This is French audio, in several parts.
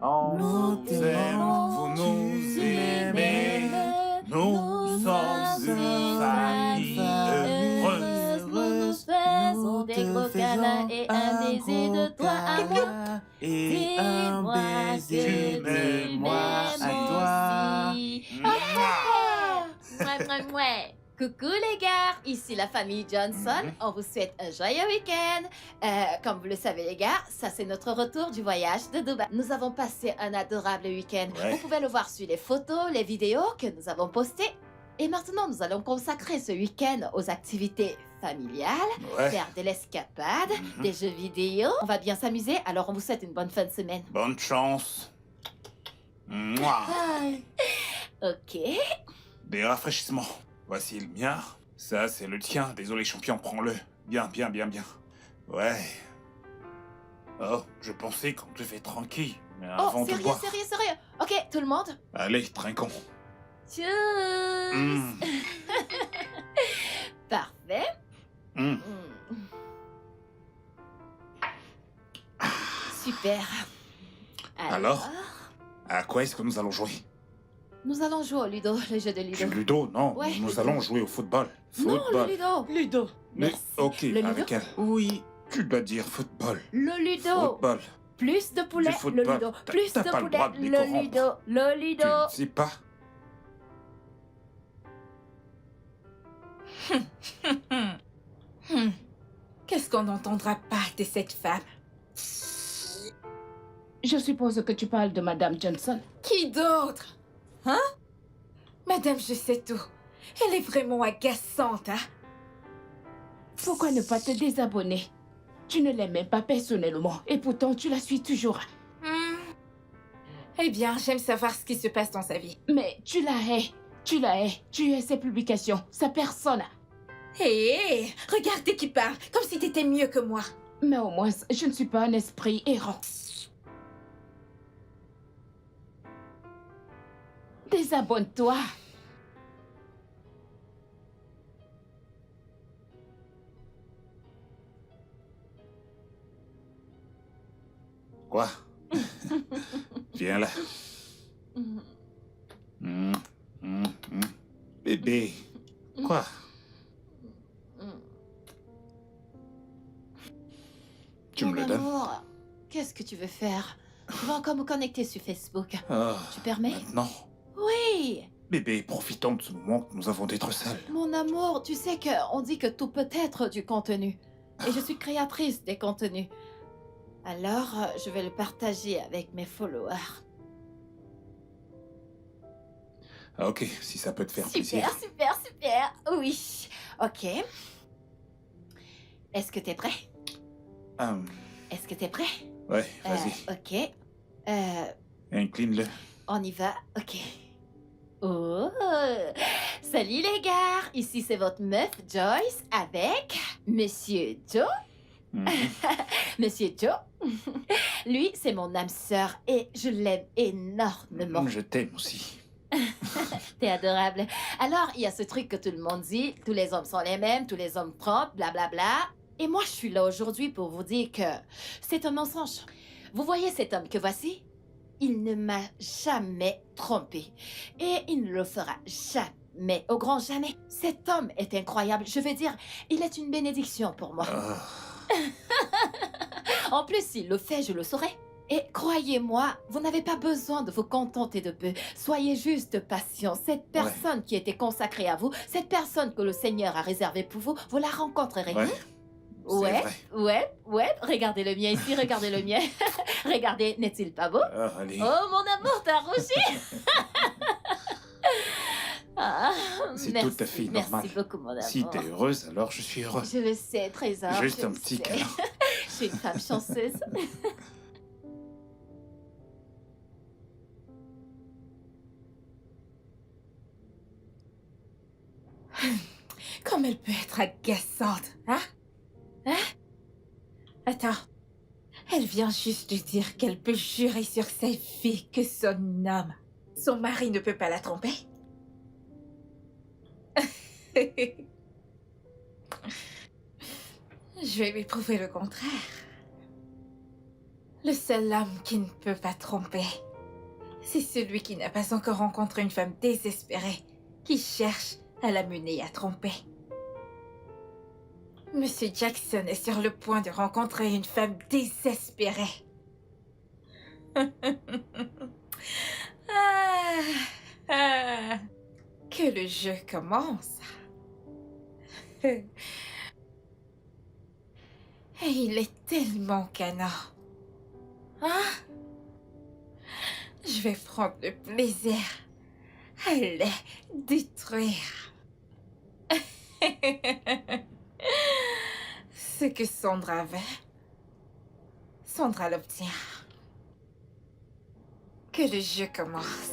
On Nous t'aime, vous t'aimons, nous tu aimez. m'aimes. Nous sommes une famille heureuse. Nous nous faisons des gros câlins et un baiser de toi à moi. Et un Dis-moi baiser que de tu moi à m'aimes toi. aussi. Mouah. Mouais, mouais, mouais. Coucou les gars, ici la famille Johnson. On vous souhaite un joyeux week-end. Comme vous le savez les gars, ça c'est notre retour du voyage de Dubaï. Nous avons passé un adorable week-end. Ouais. Vous pouvez le voir sur les photos, les vidéos que nous avons postées. Et maintenant, nous allons consacrer ce week-end aux activités familiales, Ouais. faire de l'escapade, des jeux vidéo. On va bien s'amuser, alors on vous souhaite une bonne fin de semaine. Bonne chance. Mouah. Ok. Des rafraîchissements. Voici le mien. Ça, c'est le tien. Désolé, champion, prends-le. Bien, bien, bien, bien. Ouais. Oh, je pensais qu'on devait tranquille. Mais Oh, avant de sérieux, boire... sérieux, sérieux. Ok, tout le monde. Allez, trinquons. Tchuss. Mm. Parfait. Mm. Super. Alors À quoi est-ce que nous allons jouer? Nous allons jouer au Ludo, le jeu de Du Ludo. ludo? Non, Ouais, nous Ludo. allons jouer au football. Non, le Football. Ludo. Ludo. Mais, Merci. ok, Le Ludo? avec elle. Oui, tu dois dire football. Le Ludo. Football. Plus de poulet, Du football. le Ludo. T'as- Plus t'as de pas le poulet, droit de les le corrompre. Ludo. Le Tu Ludo. ne sais pas? Qu'est-ce qu'on n'entendra pas de cette femme? Je suppose que tu parles de Madame Johnson. Qui d'autre? Hein? Madame, je sais tout. Elle est vraiment agaçante, hein? Pourquoi ne pas te désabonner? Tu ne l'aimes même pas personnellement et pourtant tu la suis toujours. Eh bien, j'aime savoir ce qui se passe dans sa vie. Mais tu la hais. Tu la hais. Tu hais ses publications, sa personne. Hé, regardez qui parle, comme si t'étais mieux que moi. Mais au moins, je ne suis pas un esprit errant. Désabonne-toi. Quoi? Viens là. Mm, mm, mm. Bébé. Quoi? Tu me Mon le donnes? amour, qu'est-ce que tu veux faire? Je vais encore me connecter sur Facebook. Ah, Tu permets? maintenant. Oui. Bébé, profitons de ce moment que nous avons d'être seuls. Mon amour, tu sais qu'on dit que tout peut être du contenu. Et je suis créatrice des contenus. Alors, je vais le partager avec mes followers. Ah, ok, si ça peut te faire plaisir. Super, super, super. Oui. Ok. Est-ce que t'es prêt? Est-ce que t'es prêt? Ouais, vas-y. Ok. Incline-le. On y va. Ok. Oh! Salut les gars! Ici c'est votre meuf Joyce avec Monsieur Joe. Mhm. Monsieur Joe. Lui, c'est mon âme sœur et je l'aime énormément. Je t'aime aussi. T'es adorable. Alors, il y a ce truc que tout le monde dit, tous les hommes sont les mêmes, tous les hommes trompent, blablabla. Et moi, je suis là aujourd'hui pour vous dire que c'est un mensonge. Vous voyez cet homme que voici? Il ne m'a jamais trompé. Et il ne le fera jamais, au grand jamais. Cet homme est incroyable. Je veux dire, il est une bénédiction pour moi. Ah, En plus, s'il le fait, je le saurai. Et croyez-moi, vous n'avez pas besoin de vous contenter de peu. Soyez juste patient. Cette personne qui était consacrée à vous, cette personne que le Seigneur a réservée pour vous, vous la rencontrerez. ouais. C'est Ouais, vrai. ouais. Regardez le mien ici, regardez le mien. Regardez, n'est-il pas beau? Ah, allez. Oh, mon amour, t'as rougi. Ah, C'est merci, tout à fait normal. Merci beaucoup, mon amour. Si t'es heureuse, alors je suis heureux. Je le sais, trésor. Juste je un le petit sais. câlin. Je suis une femme chanceuse. Comme elle peut être agaçante, hein? Hein? Attends. Elle vient juste de dire qu'elle peut jurer sur sa vie que son homme, son mari ne peut pas la tromper. Je vais lui prouver le contraire. Le seul homme qui ne peut pas tromper, c'est celui qui n'a pas encore rencontré une femme désespérée qui cherche à la mener à tromper. Monsieur Jackson est sur le point de rencontrer une femme désespérée. Que le jeu commence. Et il est tellement canard. Hein? Je vais prendre le plaisir à les détruire. Ce que Sandra veut, Sandra l'obtient. Que le jeu commence.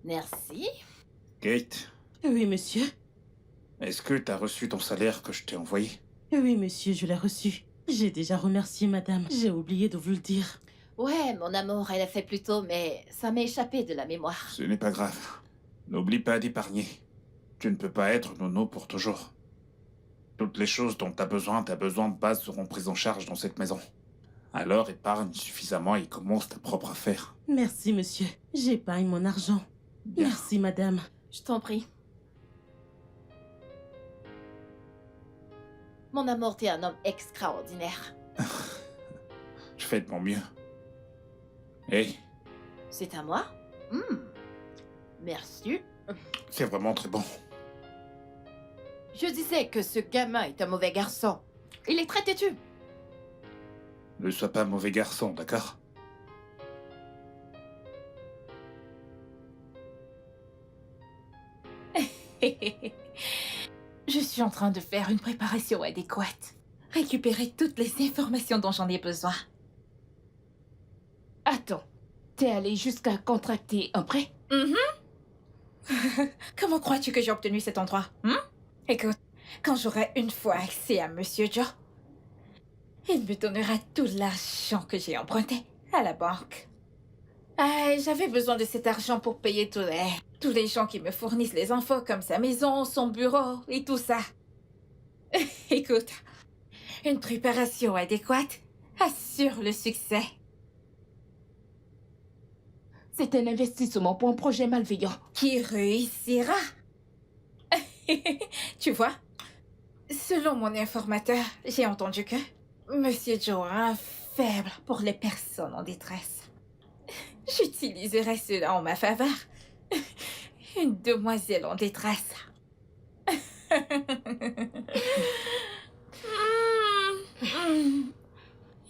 Merci. Kate, Oui, monsieur. est-ce que t'as reçu ton salaire que je t'ai envoyé? Oui, monsieur, je l'ai reçu. J'ai déjà remercié madame. J'ai oublié de vous le dire. Ouais, mon amour, elle a fait plus tôt, mais ça m'est échappé de la mémoire. Ce n'est pas grave. N'oublie pas d'épargner. Tu ne peux pas être nono pour toujours. Toutes les choses dont t'as besoin de base seront prises en charge dans cette maison. Alors épargne suffisamment et commence ta propre affaire. Merci, monsieur. J'épargne mon argent. Bien. Merci, madame. Je t'en prie. Mon amour, t'es un homme extraordinaire. Je fais de mon mieux. Hey, C'est à moi? Merci. c'est vraiment très bon. Je disais que ce gamin est un mauvais garçon. Il est très têtu. Ne sois pas mauvais garçon, d'accord? Je suis en train de faire une préparation adéquate. Récupérer toutes les informations dont j'en ai besoin. Attends, t'es allé jusqu'à contracter un prêt? Comment crois-tu que j'ai obtenu cet endroit? Écoute, quand j'aurai une fois accès à Monsieur Joe, il me donnera tout l'argent que j'ai emprunté à la banque. J'avais besoin de cet argent pour payer tous les gens qui me fournissent les infos comme sa maison, son bureau et tout ça. Écoute, une préparation adéquate assure le succès. C'est un investissement pour un projet malveillant. Qui réussira. Tu vois, selon mon informateur, j'ai entendu que Monsieur Joe a un faible pour les personnes en détresse. J'utiliserai cela en ma faveur. Une demoiselle en détresse.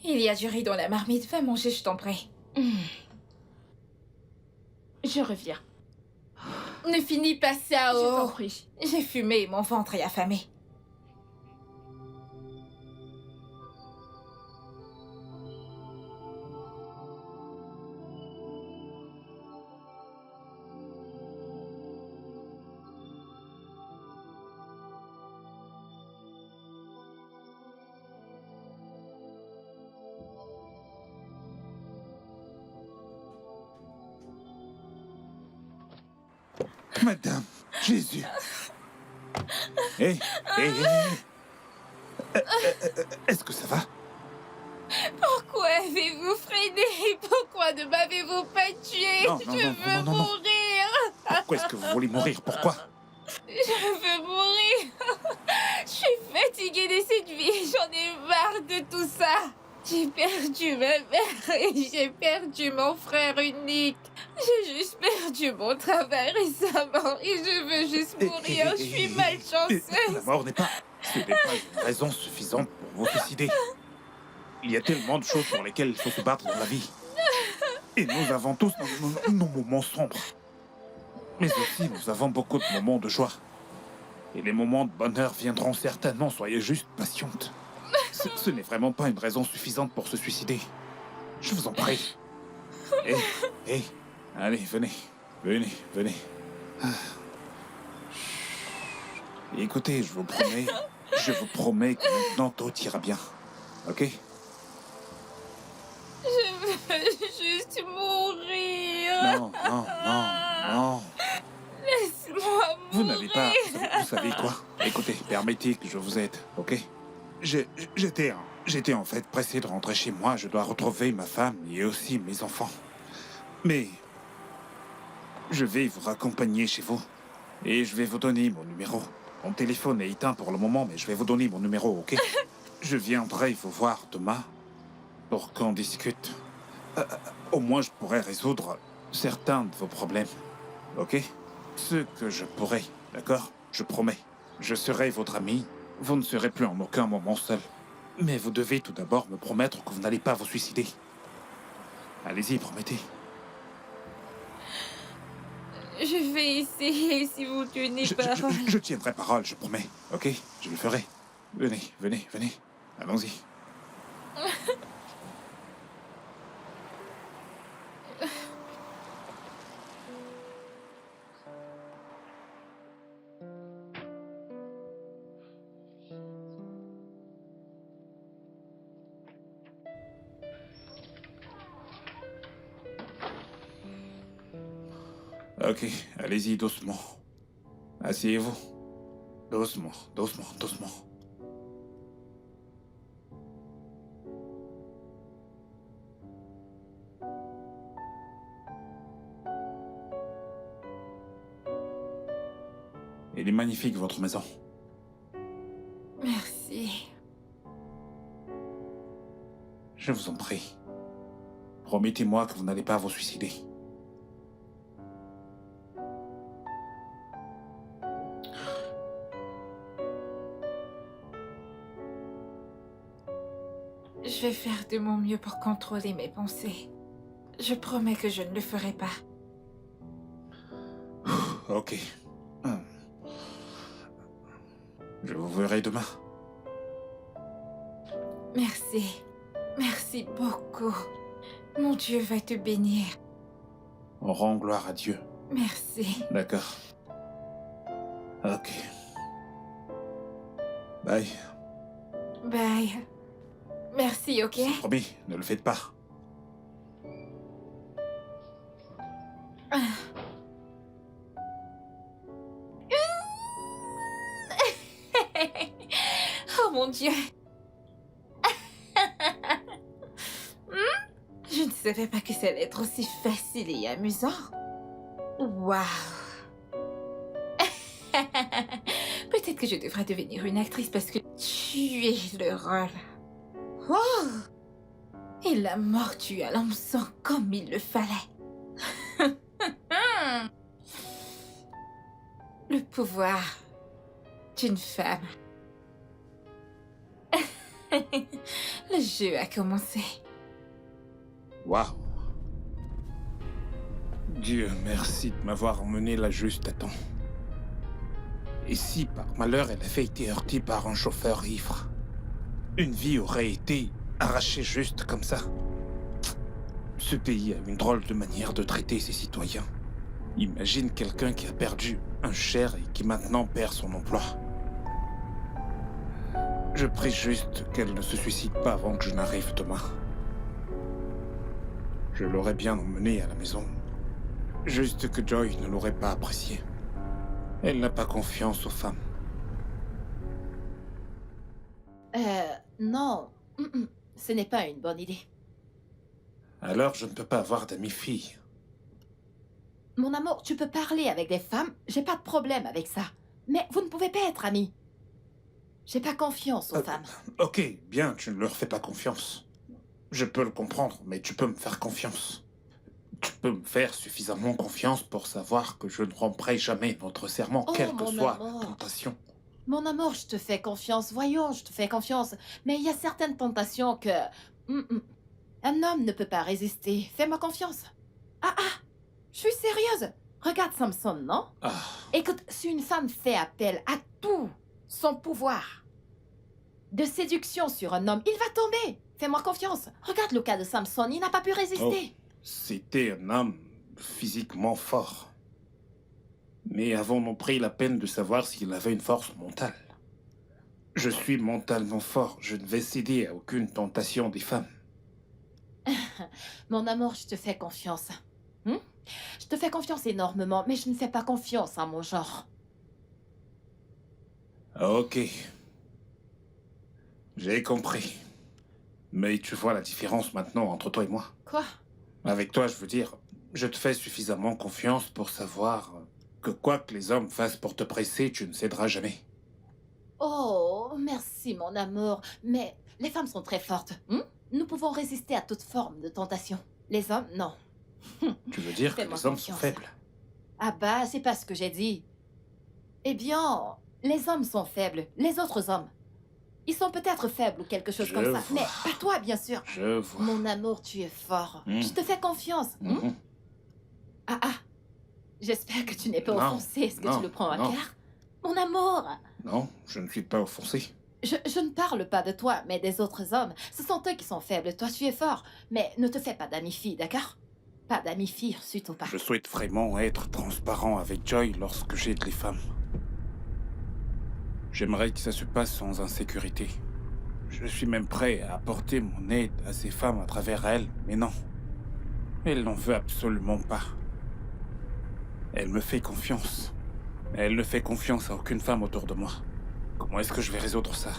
Il y a du riz dans la marmite. Va manger, je t'en prie. Je reviens. Ne finis pas ça, Je t'en oh. prie. J'ai fumé et mon ventre est affamé. Madame, Jésus. Hé, est-ce que ça va? Pourquoi avez-vous freiné? Pourquoi ne m'avez-vous pas tué? Non, Je veux non. mourir. Pourquoi est-ce que vous voulez mourir? Pourquoi? Je veux mourir. Je suis fatiguée de cette vie. J'en ai marre de tout ça. J'ai perdu ma mère et j'ai perdu mon frère unique. J'ai juste perdu mon travail récemment et je veux juste mourir. Je suis La malchanceuse. mort ce n'est pas une raison suffisante pour vous suicider. Il y a tellement de choses pour lesquelles il faut se battre dans la vie. Et nous avons tous nos moments sombres. Mais aussi, nous avons beaucoup de moments de joie. Et les moments de bonheur viendront certainement, soyez juste patiente. Ce n'est vraiment pas une raison suffisante pour se suicider. Je vous en prie. Hé, allez, venez. Ah. Écoutez, je vous promets, Je vous promets que maintenant tout ira bien. Ok? Je veux juste mourir. Non, non, non, non. Laisse-moi Vous mourir. n'avez pas... Vous savez quoi? Écoutez, permettez que je vous aide, ok? J'étais en fait pressé de rentrer chez moi. Je dois retrouver ma femme et aussi mes enfants. Mais... je vais vous raccompagner chez vous. Et je vais vous donner mon numéro. Mon téléphone est éteint pour le moment, mais je vais vous donner mon numéro, ok? Je viendrai vous voir demain pour qu'on discute. Au moins, je pourrai résoudre certains de vos problèmes, ok? Ce que je pourrai, d'accord? Je promets. Je serai votre ami. Vous ne serez plus en aucun moment seul. Mais vous devez tout d'abord me promettre que vous n'allez pas vous suicider. Allez-y, promettez. Je vais essayer si vous tenez parole. Je tiendrai parole, je promets. Ok? Je le ferai. Venez, venez, venez. Allons-y. Ok, allez-y doucement. Asseyez-vous. Doucement, doucement, doucement. Elle est magnifique, votre maison. Merci. Je vous en prie. Promettez-moi que vous n'allez pas vous suicider. Je vais faire de mon mieux pour contrôler mes pensées. Je promets que je ne le ferai pas. Ok. Je vous verrai demain. Merci. Merci beaucoup. Mon Dieu va te bénir. On rend gloire à Dieu. Merci. D'accord. Ok. Bye. Bye. Merci, ok? C'est promis, ne le faites pas. Oh mon Dieu. Je ne savais pas que ça allait être aussi facile et amusant. Waouh. Peut-être que je devrais devenir une actrice parce que tu es le rôle. Oh. Et la mort tue à l'hameçon comme il le fallait. Le pouvoir d'une femme. Le jeu a commencé. Waouh. Dieu merci de m'avoir emmené là juste à temps. Et si par malheur elle avait été heurtée par un chauffeur ivre, une vie aurait été arrachée juste comme ça. Ce pays a une drôle de manière de traiter ses citoyens. Imagine quelqu'un qui a perdu un cher et qui maintenant perd son emploi. Je prie juste qu'elle ne se suicide pas avant que je n'arrive demain. Je l'aurais bien emmenée à la maison. Juste que Joy ne l'aurait pas apprécié. Elle n'a pas confiance aux femmes. Non. Ce n'est pas une bonne idée. Alors je ne peux pas avoir d'amis filles. Mon amour, tu peux parler avec des femmes, j'ai pas de problème avec ça. Mais vous ne pouvez pas être amis. J'ai pas confiance aux femmes. Ok, bien, tu ne leur fais pas confiance. Je peux le comprendre, mais tu peux me faire confiance. Tu peux me faire suffisamment confiance pour savoir que je ne romprai jamais notre serment, Oh, quelle que mon soit amour. la tentation. Mon amour, je te fais confiance. Voyons, je te fais confiance. Mais il y a certaines tentations que... Un homme ne peut pas résister. Fais-moi confiance. Ah, je suis sérieuse. Regarde Samson, non? Ah, Écoute, si une femme fait appel à tout son pouvoir de séduction sur un homme, il va tomber. Fais-moi confiance. Regarde le cas de Samson, il n'a pas pu résister. c'était un homme physiquement fort. Mais avons-nous pris la peine de savoir s'il avait une force mentale? Je suis mentalement fort. Je ne vais céder à aucune tentation des femmes. Mon amour, je te fais confiance. Hmm? Je te fais confiance énormément, mais je ne fais pas confiance à mon genre. Ok. J'ai compris. Mais tu vois la différence maintenant entre toi et moi. Quoi? Avec toi, je veux dire, je te fais suffisamment confiance pour savoir que quoi que les hommes fassent pour te presser, tu ne céderas jamais. Oh, merci, mon amour. Mais les femmes sont très fortes. Nous pouvons résister à toute forme de tentation. Les hommes, non. Tu veux dire que Fais-moi les hommes sont confiance. faibles? Ah bah, c'est pas ce que j'ai dit. Eh bien, les hommes sont faibles. Les autres hommes. Ils sont peut-être faibles ou quelque chose Je comme ça. vois. Mais pas toi, bien sûr. Je vois. Mon amour, tu es fort. Hmm. Je te fais confiance. Mhm. Ah ah. J'espère que tu n'es pas Non, offensé. Est-ce que non, tu le prends à non. cœur? Mon amour. Non, je ne suis pas offensé. Je ne parle pas de toi, mais des autres hommes. Ce sont eux qui sont faibles. Toi, tu es fort. Mais ne te fais pas d'amis-filles, d'accord? Pas d'amis-filles, surtout pas. Je souhaite vraiment être transparent avec Joy lorsque j'aide les femmes. J'aimerais que ça se passe sans insécurité. Je suis même prêt à apporter mon aide à ces femmes à travers elles, mais non. Elle n'en veut absolument pas. Elle me fait confiance. Elle ne fait confiance à aucune femme autour de moi. Comment est-ce que je vais résoudre ça?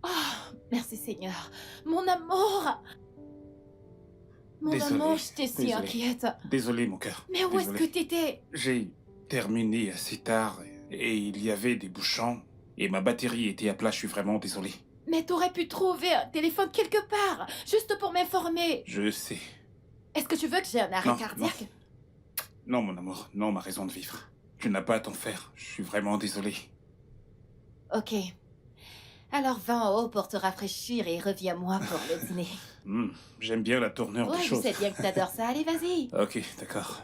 Oh, merci Seigneur. Mon amour. Mon Désolé, amour, j'étais si désolé. inquiète. Désolé, mon cœur. Mais où est-ce que Désolé. t'étais? J'ai terminé assez tard et il y avait des bouchons et ma batterie était à plat, je suis vraiment désolé. Mais t'aurais pu trouver un téléphone quelque part, juste pour m'informer. Je sais. Est-ce que tu veux que j'ai un arrêt Non, cardiaque? Non, mon amour, non, ma raison de vivre. Tu n'as pas à t'en faire, je suis vraiment désolé. Ok. Alors va en haut pour te rafraîchir et reviens-moi pour le dîner. J'aime bien la tournure Ouais, des je choses. sais bien que t'adores ça. Allez, vas-y. Ok, d'accord.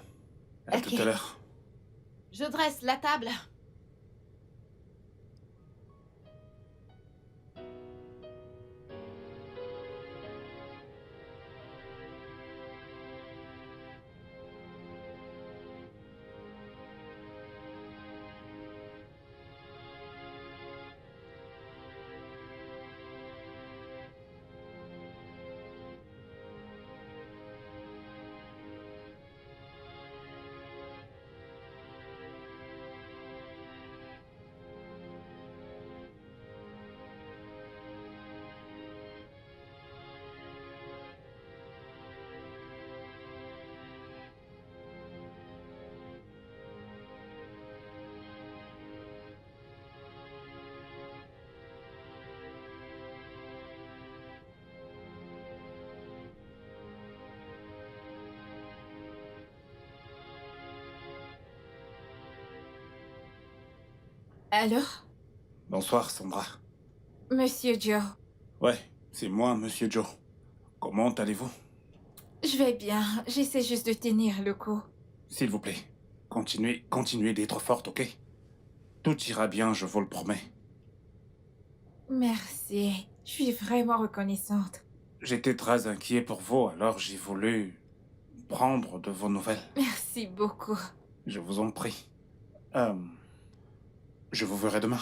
À Ok. tout à l'heure. Je dresse la table. Allô? Bonsoir, Sandra. Monsieur Joe, Ouais, c'est moi, Monsieur Joe. Comment allez-vous? je vais bien. J'essaie juste de tenir le coup. S'il vous plaît, continuez d'être forte, ok? Tout ira bien, je vous le promets. Merci. Je suis vraiment reconnaissante. J'étais très inquiet pour vous, alors j'ai voulu prendre de vos nouvelles. Merci beaucoup. Je vous en prie. Je vous verrai demain.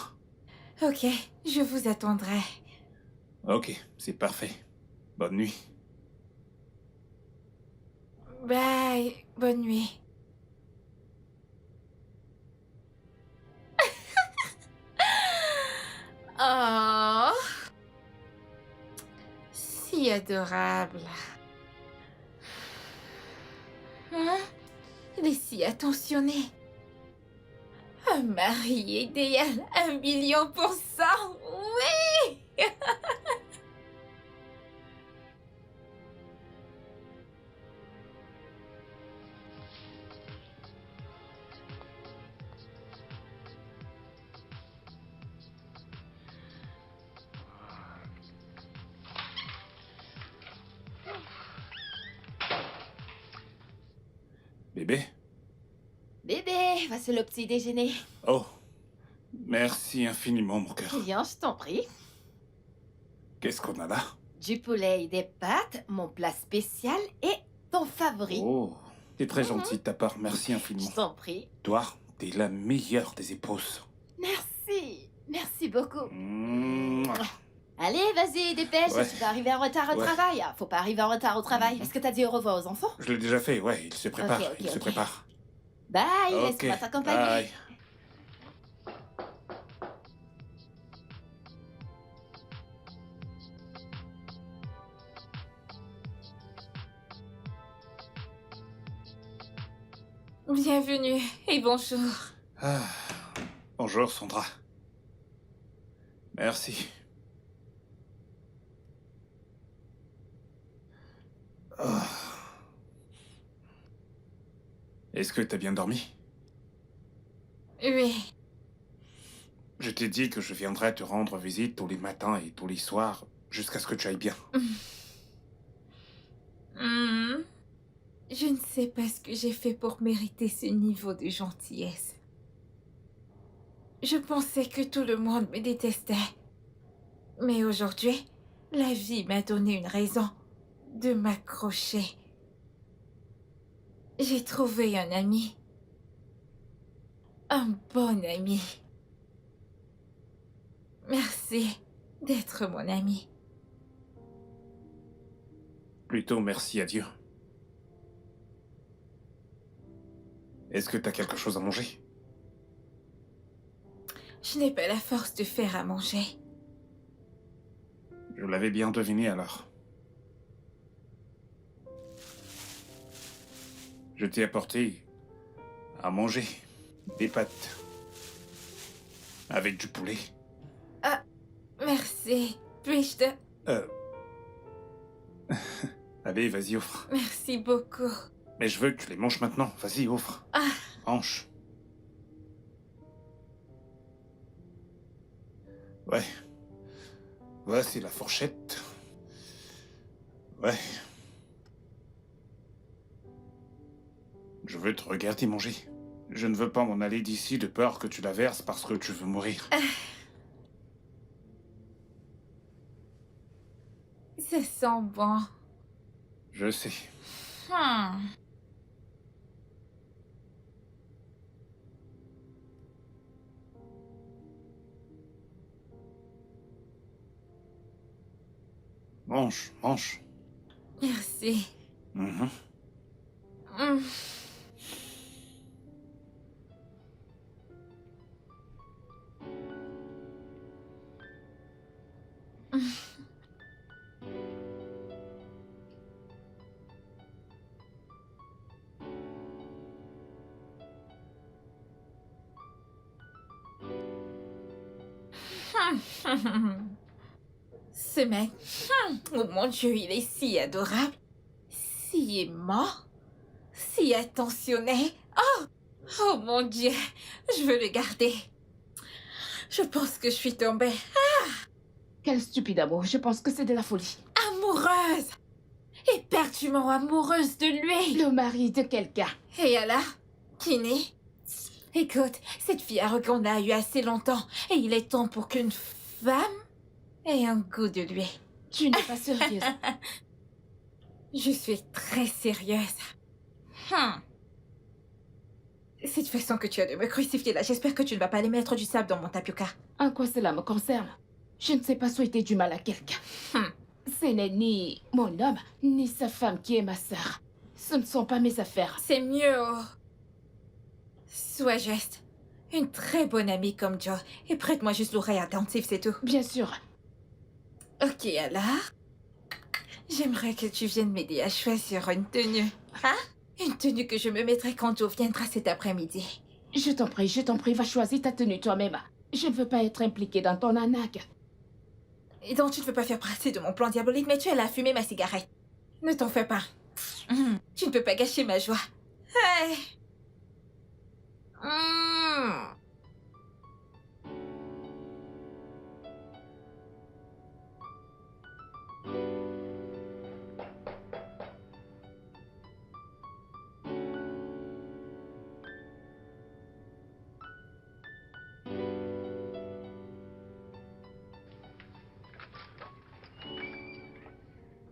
Ok, je vous attendrai. Ok, c'est parfait. Bonne nuit. Bye. Bonne nuit. Oh. Si adorable. Hein? Il est si attentionné. Un mari idéal, 1 000 000%. Oui! Bébé? Bébé! Allez, voici le petit déjeuner. Oh, merci infiniment, mon cœur. Viens, je t'en prie. Qu'est-ce qu'on a là? Du poulet et des pâtes, mon plat spécial et ton favori. Oh, t'es très gentil de ta part, merci Je infiniment. t'en prie. Toi, t'es la meilleure des épouses. Merci. Merci beaucoup. Mouah. Allez, vas-y, dépêche, Ouais. tu vas arriver en retard au Ouais. travail. Ah, faut pas arriver en retard au travail. Est-ce que t'as dit au revoir aux enfants? Je l'ai déjà fait, ouais, il se prépare, Ok, ok, il se ok. prépare. Bye, Ok, laisse-moi t'accompagner. bye. Bienvenue et bonjour. Ah, bonjour, Sandra. Merci. Ah. Est-ce que t'as bien dormi? Oui, Je t'ai dit que je viendrais te rendre visite tous les matins et tous les soirs, jusqu'à ce que tu ailles bien. Hmm. Je ne sais pas ce que j'ai fait pour mériter ce niveau de gentillesse. Je pensais que tout le monde me détestait. Mais aujourd'hui, la vie m'a donné une raison de m'accrocher. J'ai trouvé un ami. Un bon ami. Merci d'être mon ami. Plutôt merci à Dieu. Est-ce que t'as quelque chose à manger? Je n'ai pas la force de faire à manger. Je l'avais bien deviné alors. Je t'ai apporté à manger des pâtes avec du poulet. Merci. Puis-je te... Allez, vas-y, offre. Merci beaucoup. Mais je veux que tu les manges maintenant. Vas-y, offre. Ah. Mange. Ouais. Voici la fourchette. Ouais. Je veux te regarder manger. Je ne veux pas m'en aller d'ici de peur que tu la verses parce que tu veux mourir. Ça sent bon. Je sais. Hmm. Mange, mange. Merci. Mhm. Hmm. Ce mec, oh mon Dieu, il est si adorable, si aimant, si attentionné. Oh mon Dieu, je veux le garder. Je pense que je suis tombée Quel stupide amour. Je pense que c'est de la folie. amoureuse, éperdument amoureuse de lui. Le mari de quelqu'un. Et alors, Kinney? Écoute, cette fille arrogante l'a eu assez longtemps, et il est temps pour qu'une femme ait un goût de lui. Tu n'es pas sérieuse. Je suis très sérieuse. Cette façon que tu as de me crucifier là, j'espère que tu ne vas pas aller mettre du sable dans mon tapioca. En quoi cela me concerne? Je ne sais pas souhaiter du mal à quelqu'un. Ce n'est ni mon homme, ni sa femme qui est ma sœur. Ce ne sont pas mes affaires. C'est mieux. Sois juste. Une très bonne amie comme Joe. Et prête-moi juste l'oreille attentive, c'est tout. Bien sûr. Ok, alors? J'aimerais que tu viennes m'aider à choisir une tenue. Hein? Une tenue que je me mettrai quand Joe viendra cet après-midi. Je t'en prie, va choisir ta tenue toi-même. Je ne veux pas être impliquée dans ton arnaque. Et donc tu ne veux pas faire partie de mon plan diabolique, mais tu as la fumée ma cigarette. Ne t'en fais pas. Tu ne peux pas gâcher ma joie. Hey.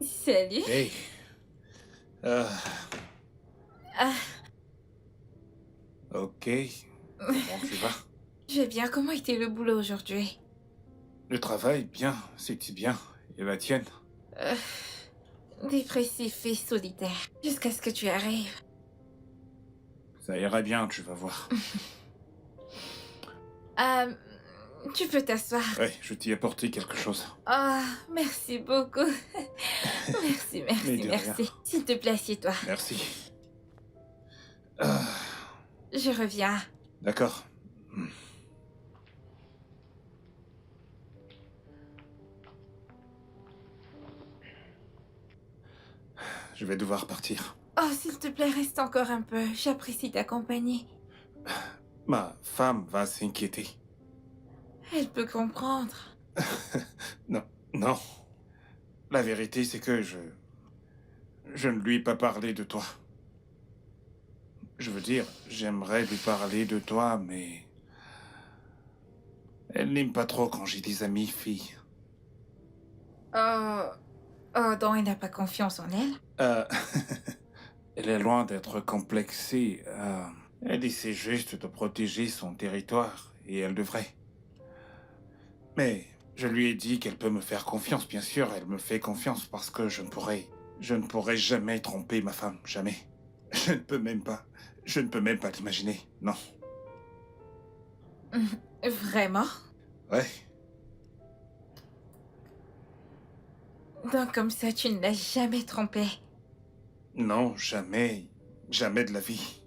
Salut. Hey. Euh, Ah, ok. Comment tu vas? je vais bien. Comment était le boulot aujourd'hui? Le travail, bien. C'était bien. Et la tienne? Euh, Dépressif et solitaire. Jusqu'à ce que tu arrives. Ça ira bien, tu vas voir. Euh, Tu peux t'asseoir. Ouais, je t'y ai apporté quelque chose. Ah, merci beaucoup. Merci, Mais merci, de rien. merci. S'il te plaît, assieds-toi. Merci. Ah, Je reviens. d'accord. Je vais devoir partir. Oh, s'il te plaît, reste encore un peu. J'apprécie ta compagnie. Ma femme va s'inquiéter. Elle peut comprendre. Non, non. La vérité, c'est que je ne lui ai pas parlé de toi. Je veux dire, j'aimerais lui parler de toi, mais elle n'aime pas trop quand j'ai des amis filles. Oh, oh, donc elle n'a pas confiance en elle? Euh, elle est loin d'être complexée. Elle essaie juste de protéger son territoire, et elle devrait. Mais je lui ai dit qu'elle peut me faire confiance, bien sûr, elle me fait confiance parce que je ne pourrai jamais tromper ma femme, jamais. Je ne peux même pas l'imaginer, non. Vraiment? Ouais, Donc comme ça, tu ne l'as jamais trompé. non, jamais, jamais de la vie.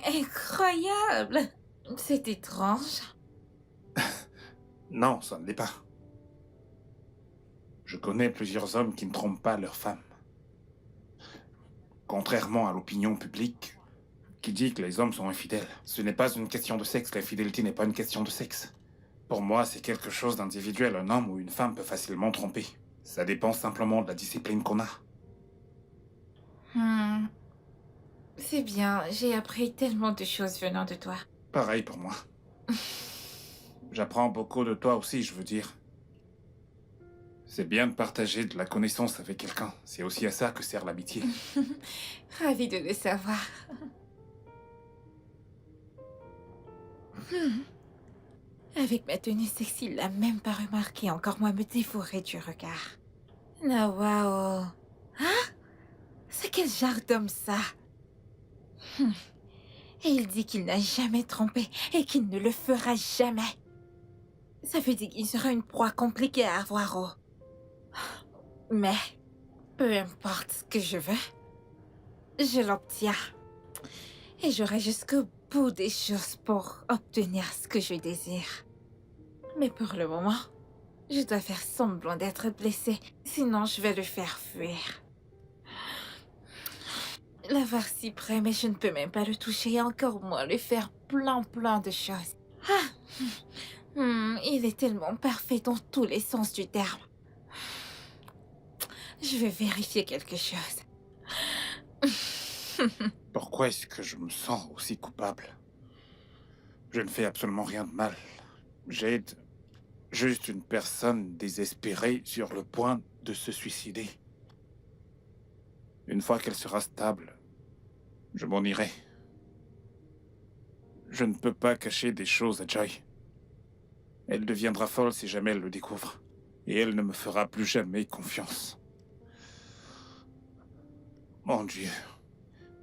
Incroyable! C'est étrange. Non, ça ne l'est pas. Je connais plusieurs hommes qui ne trompent pas leur femme. Contrairement à l'opinion publique, qui dit que les hommes sont infidèles. Ce n'est pas une question de sexe, l'infidélité n'est pas une question de sexe. Pour moi, c'est quelque chose d'individuel. Un homme ou une femme peut facilement tromper. Ça dépend simplement de la discipline qu'on a. Hmm. C'est bien, j'ai appris tellement de choses venant de toi. Pareil pour moi. J'apprends beaucoup de toi aussi, je veux dire. C'est bien de partager de la connaissance avec quelqu'un. C'est aussi à ça que sert l'amitié. Ravie de le savoir. Hmm. Avec ma tenue sexy, il l'a même pas remarqué, encore moins me dévorer du regard. Ah, waouh. Hein? C'est quel genre d'homme ça? Hmm. Et il dit qu'il n'a jamais trompé et qu'il ne le fera jamais. Ça veut dire qu'il sera une proie compliquée à avoir au... Mais, peu importe ce que je veux, je l'obtiens. Et j'aurai jusqu'au bout des choses pour obtenir ce que je désire. Mais pour le moment, je dois faire semblant d'être blessée, sinon je vais le faire fuir. L'avoir si près, mais je ne peux même pas le toucher et encore moins lui faire plein de choses. Il est tellement parfait dans tous les sens du terme. Je vais vérifier quelque chose. Pourquoi est-ce que je me sens aussi coupable? Je ne fais absolument rien de mal. J'aide juste une personne désespérée sur le point de se suicider. Une fois qu'elle sera stable, je m'en irai. Je ne peux pas cacher des choses à Joy. Elle deviendra folle si jamais elle le découvre. Et elle ne me fera plus jamais confiance. Mon Dieu,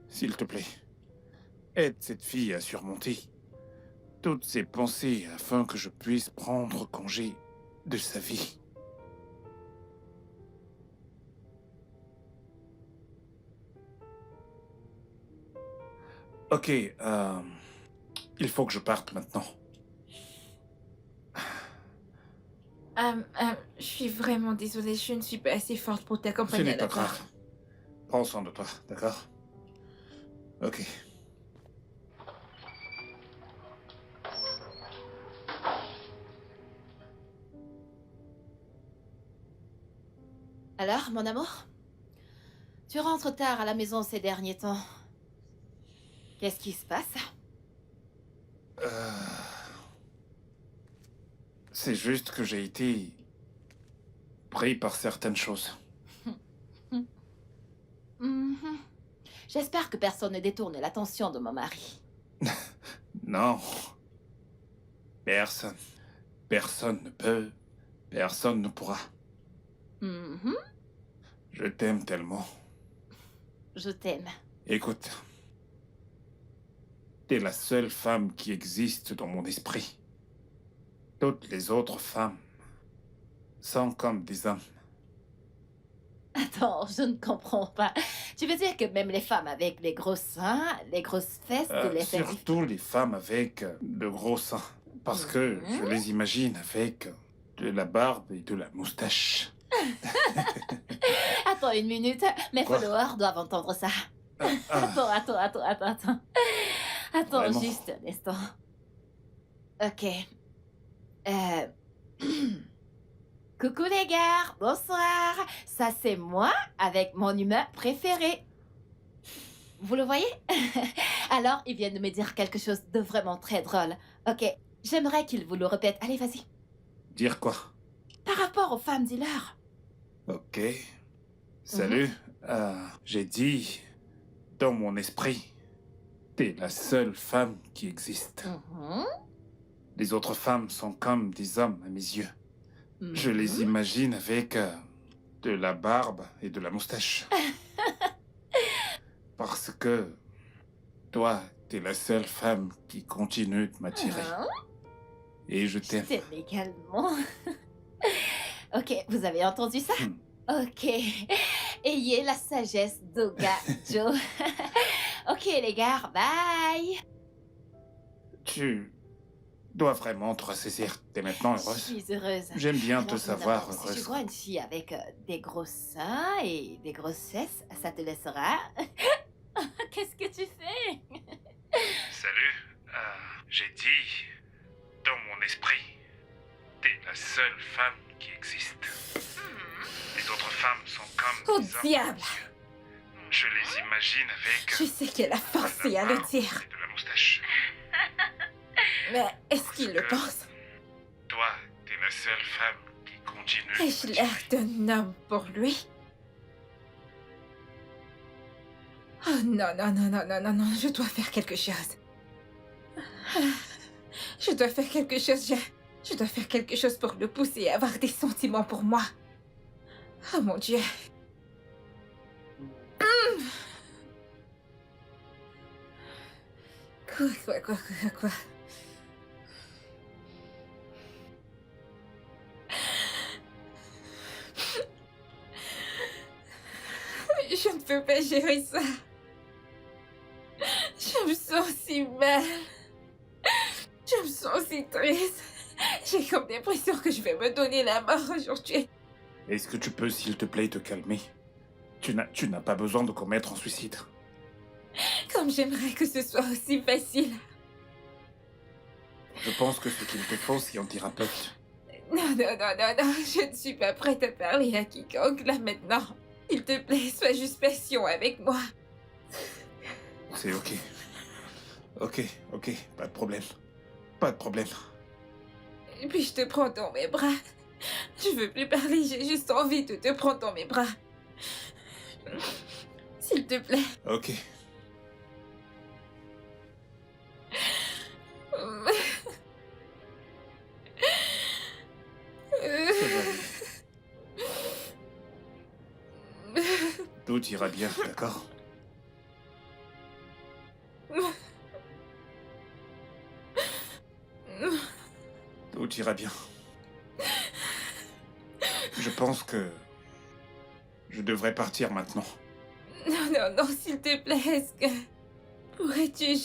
s'il te plaît, aide cette fille à surmonter toutes ses pensées afin que je puisse prendre congé de sa vie. Ok, il faut que je parte maintenant. Je suis vraiment désolée, je ne suis pas assez forte pour Ce t'accompagner n'est à pas la gare. grave. Prends soin de toi, d'accord? Ok. Alors, mon amour? Tu rentres tard à la maison ces derniers temps. Qu'est-ce qui se passe? C'est juste que j'ai été pris par certaines choses. Mhm. J'espère que personne ne détourne l'attention de mon mari. Non. Personne. Personne ne peut. Personne ne pourra. Mhm. Je t'aime tellement. Je t'aime. Écoute. T'es la seule femme qui existe dans mon esprit. Toutes les autres femmes sont comme des hommes. Attends, je ne comprends pas. Tu veux dire que même les femmes avec les gros seins, les grosses fesses, les fesses... Surtout les femmes avec de gros seins. Parce que je les imagine avec de la barbe et de la moustache. Attends une minute, mes Quoi? followers doivent entendre ça. Attends. Attends Vraiment? juste un instant. Ok. Coucou les gars, bonsoir. Ça c'est moi avec mon humain préféré. Vous le voyez? Alors, il vient de me dire quelque chose de vraiment très drôle. Ok, j'aimerais qu'il vous le répète. Allez, vas-y. Dire quoi? Par rapport aux femmes dealers. Ok. Salut. J'ai dit, dans mon esprit, t'es la seule femme qui existe. Mhm. Les autres femmes sont comme des hommes à mes yeux. Je les imagine avec de la barbe et de la moustache. Parce que toi, t'es la seule femme qui continue de m'attirer. Hein? Et je Je t'aime. t'aime également. Ok, vous avez entendu ça? Ok. Ayez la sagesse d'Oga Joe. Ok, les gars, bye. Tu dois vraiment te ressaisir. T'es maintenant Je heureuse. suis heureuse. J'aime bien Alors, te tout savoir d'abord, Si heureuse. je vois une fille avec des gros seins et des grosses fesses, ça te laissera. Qu'est-ce que tu fais? Salut. J'ai dit, dans mon esprit, t'es la seule femme qui existe. Les autres femmes sont comme Oh, des hommes. diable! Je les imagine avec Je sais qu'elle a forcé à le dire, et de la moustache. mais est-ce qu'il le pense? Toi, t'es la seule femme qui continue. Ai-je l'air d'un homme pour lui? Oh non, je dois faire quelque chose. Je dois faire quelque chose, je dois faire quelque chose pour le pousser à avoir des sentiments pour moi. Oh mon Dieu. Quoi? Je ne peux pas gérer ça. Je me sens si mal. Je me sens si triste. J'ai comme l'impression que je vais me donner la mort aujourd'hui. Est-ce que tu peux, s'il te plaît, te calmer? Tu n'as pas besoin de commettre un suicide. Comme j'aimerais que ce soit aussi facile. Je pense que ce qu'il te faut, c'est un thérapeute. Non, je ne suis pas prête à parler à quiconque là maintenant. S'il te plaît, sois juste patient avec moi. C'est ok. Ok, pas de problème. Pas de problème. Et puis je te prends dans mes bras. Je veux plus parler, j'ai juste envie de te prendre dans mes bras. S'il te plaît. Ok. Ça va aller. Tout ira bien, d'accord? Tout ira bien. Je pense que je devrais partir maintenant. Non, s'il te plaît, est-ce que... Pourrais-tu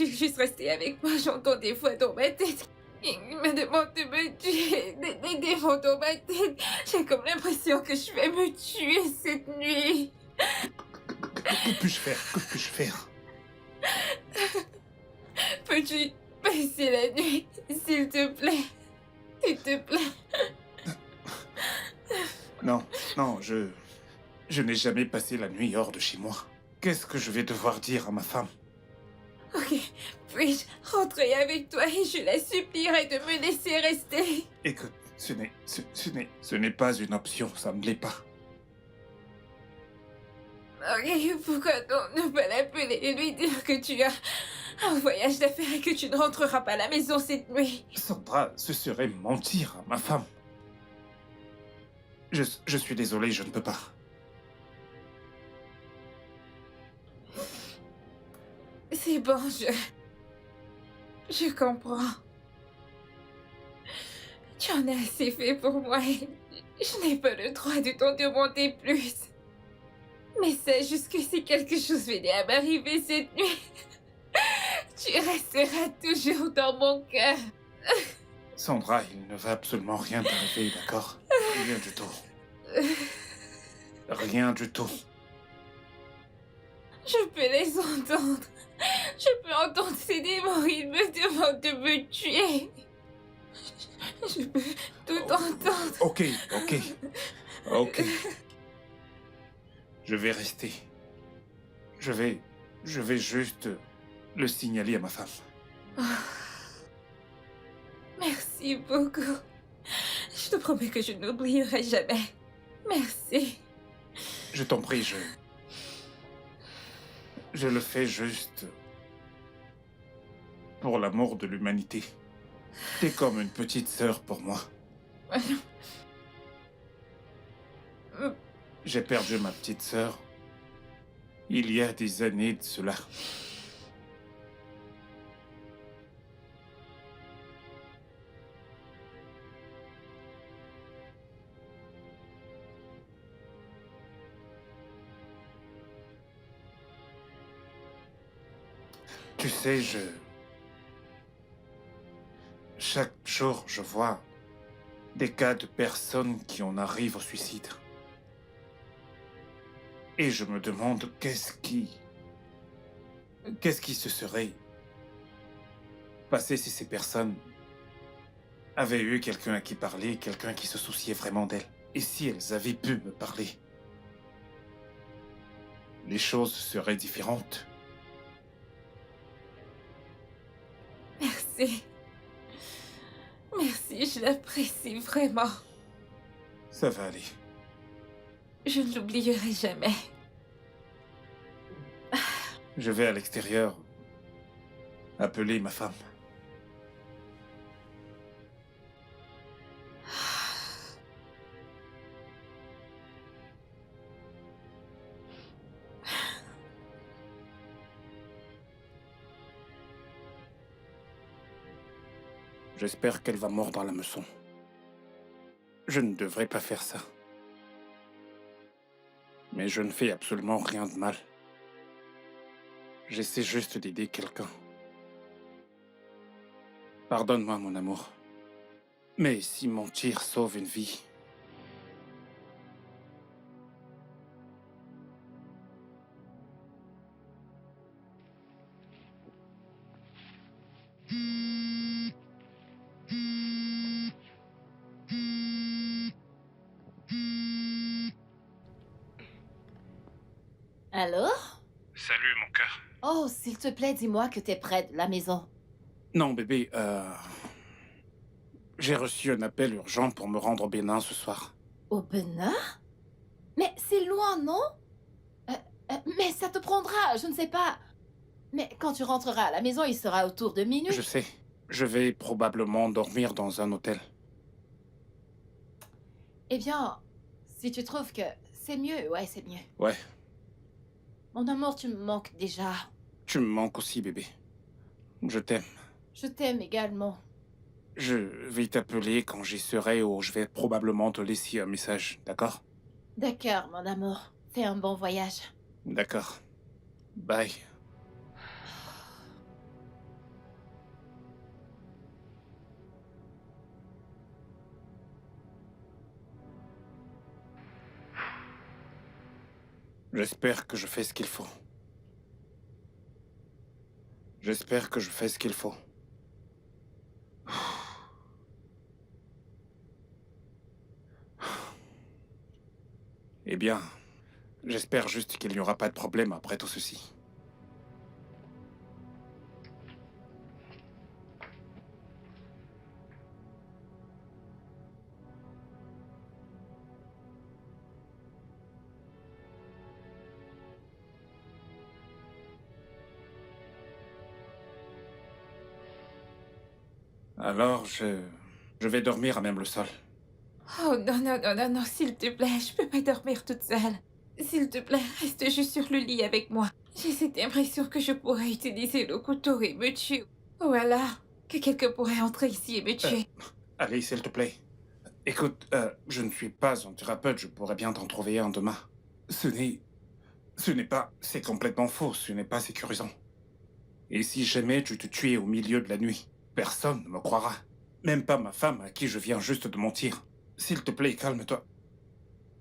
juste rester avec moi? J'entends des voix dans ma tête. Il me demande de me tuer. Des voix dans ma tête. J'ai comme l'impression que je vais me tuer cette nuit. Que puis-je faire? Que puis-je faire? Peux-tu passer la nuit, s'il te plaît? S'il te plaît. Non, je n'ai jamais passé la nuit hors de chez moi. Qu'est-ce que je vais devoir dire à ma femme? Ok, Puis-je rentrer avec toi et je la supplierai de me laisser rester? Écoute, ce n'est pas une option, ça ne l'est pas. Ok, pourquoi donc ne pas l'appeler et lui dire que tu as un voyage d'affaires et que tu ne rentreras pas à la maison cette nuit? Sandra, ce serait mentir à ma femme. Je suis désolé, je ne peux pas. C'est bon, je comprends. Tu en as assez fait pour moi et je n'ai pas le droit de t'en demander plus. Mais sache juste que si quelque chose venait à m'arriver cette nuit, tu resteras toujours dans mon cœur. Sandra, il ne va absolument rien t'arriver, d'accord? Rien du tout. Rien du tout. Je peux les entendre. Je peux entendre ces démons. Ils me demandent de me tuer. Je peux tout entendre. Ok, ok. Ok. Je vais rester. Je vais juste le signaler à ma femme. Merci beaucoup. Je te promets que je n'oublierai jamais. Merci. Je t'en prie, je le fais juste pour l'amour de l'humanité. T'es comme une petite sœur pour moi. J'ai perdu ma petite sœur il y a des années de cela. Tu sais, chaque jour, je vois des cas de personnes qui en arrivent au suicide. Et je me demande qu'est-ce qui se serait passé si ces personnes avaient eu quelqu'un à qui parler, quelqu'un qui se souciait vraiment d'elles. Et si elles avaient pu me parler, les choses seraient différentes. Merci. Merci, je l'apprécie vraiment. Ça va aller. Je ne l'oublierai jamais. Je vais à l'extérieur appeler ma femme. J'espère qu'elle va mordre à la leçon. Je ne devrais pas faire ça. Mais je ne fais absolument rien de mal. J'essaie juste d'aider quelqu'un. Pardonne-moi, mon amour. Mais si mentir sauve une vie... Allô? Salut, mon cœur. Oh, s'il te plaît, dis-moi que t'es près de la maison. Non, bébé, j'ai reçu un appel urgent pour me rendre au Bénin ce soir. Au Bénin? Mais c'est loin, non? Mais ça te prendra, je ne sais pas. Mais quand tu rentreras à la maison, il sera autour de minuit. Je sais. Je vais probablement dormir dans un hôtel. Eh bien, si tu trouves que c'est mieux, ouais, c'est mieux. Ouais. Mon amour, tu me manques déjà. Tu me manques aussi, bébé. Je t'aime. Je t'aime également. Je vais t'appeler quand j'y serai ou je vais probablement te laisser un message, d'accord? D'accord, mon amour. Fais un bon voyage. D'accord. Bye. J'espère que je fais ce qu'il faut. J'espère que je fais ce qu'il faut. Eh bien, j'espère juste qu'il n'y aura pas de problème après tout ceci. Alors, je vais dormir à même le sol. Oh non, non, non, non, non, s'il te plaît, je peux pas dormir toute seule. S'il te plaît, reste juste sur le lit avec moi. J'ai cette impression que je pourrais utiliser le couteau et me tuer. Ou alors, que quelqu'un pourrait entrer ici et me tuer. Allez, s'il te plaît. Écoute, je ne suis pas un thérapeute, je pourrais bien t'en trouver un demain. Ce n'est pas... C'est complètement faux, ce n'est pas sécurisant. Et si jamais tu te tuais au milieu de la nuit, personne ne me croira. Même pas ma femme à qui je viens juste de mentir. S'il te plaît, calme-toi.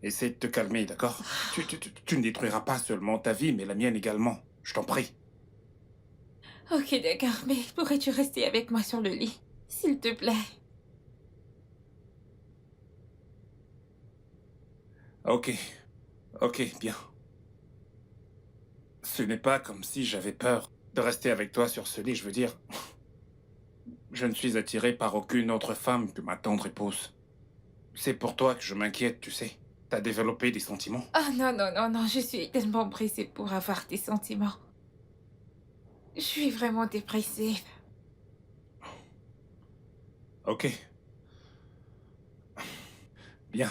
Essaie de te calmer, d'accord? Tu ne détruiras pas seulement ta vie, mais la mienne également. Je t'en prie. Ok, d'accord, mais pourrais-tu rester avec moi sur le lit? S'il te plaît. Ok. Ok, bien. Ce n'est pas comme si j'avais peur de rester avec toi sur ce lit, je veux dire. Je ne suis attiré par aucune autre femme que ma tendre épouse. C'est pour toi que je m'inquiète, tu sais. T'as développé des sentiments. Oh non, non, non, non, je suis tellement pressée pour avoir des sentiments. Je suis vraiment dépressive. Ok. Bien.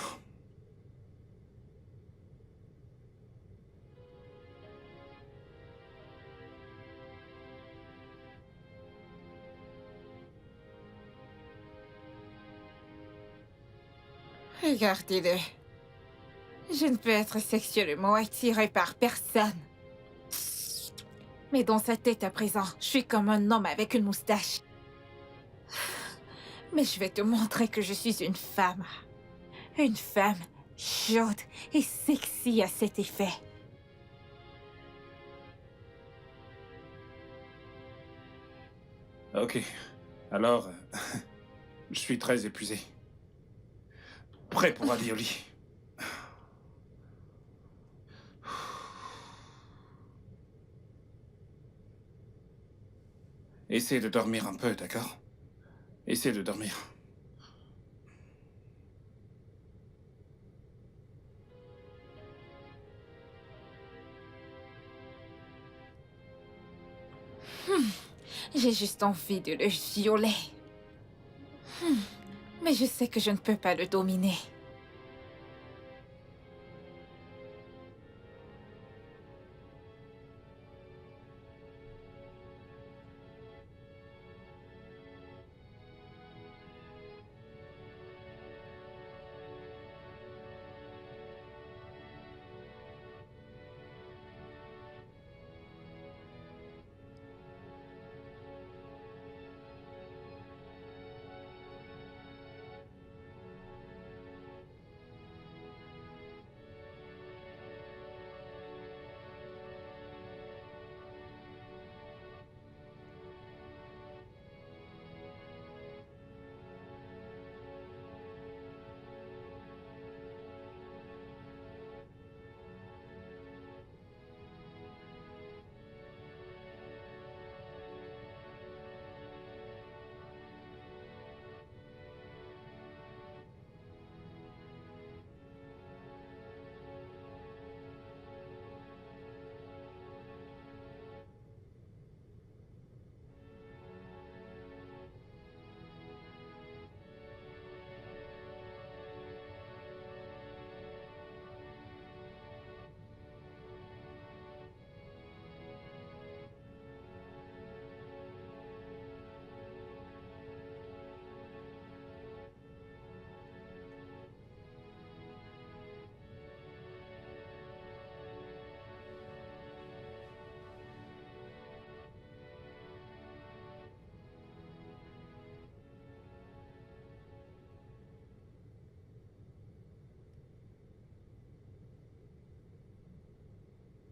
Regardez-le. Je ne peux être sexuellement attirée par personne. Mais dans sa tête à présent, je suis comme un homme avec une moustache. Mais je vais te montrer que je suis une femme. Une femme chaude et sexy à cet effet. Ok. Alors, je suis très épuisé. Prêt pour aller au lit. Essaie de dormir un peu, d'accord? Essaie de dormir. J'ai juste envie de le violer. Mais je sais que je ne peux pas le dominer.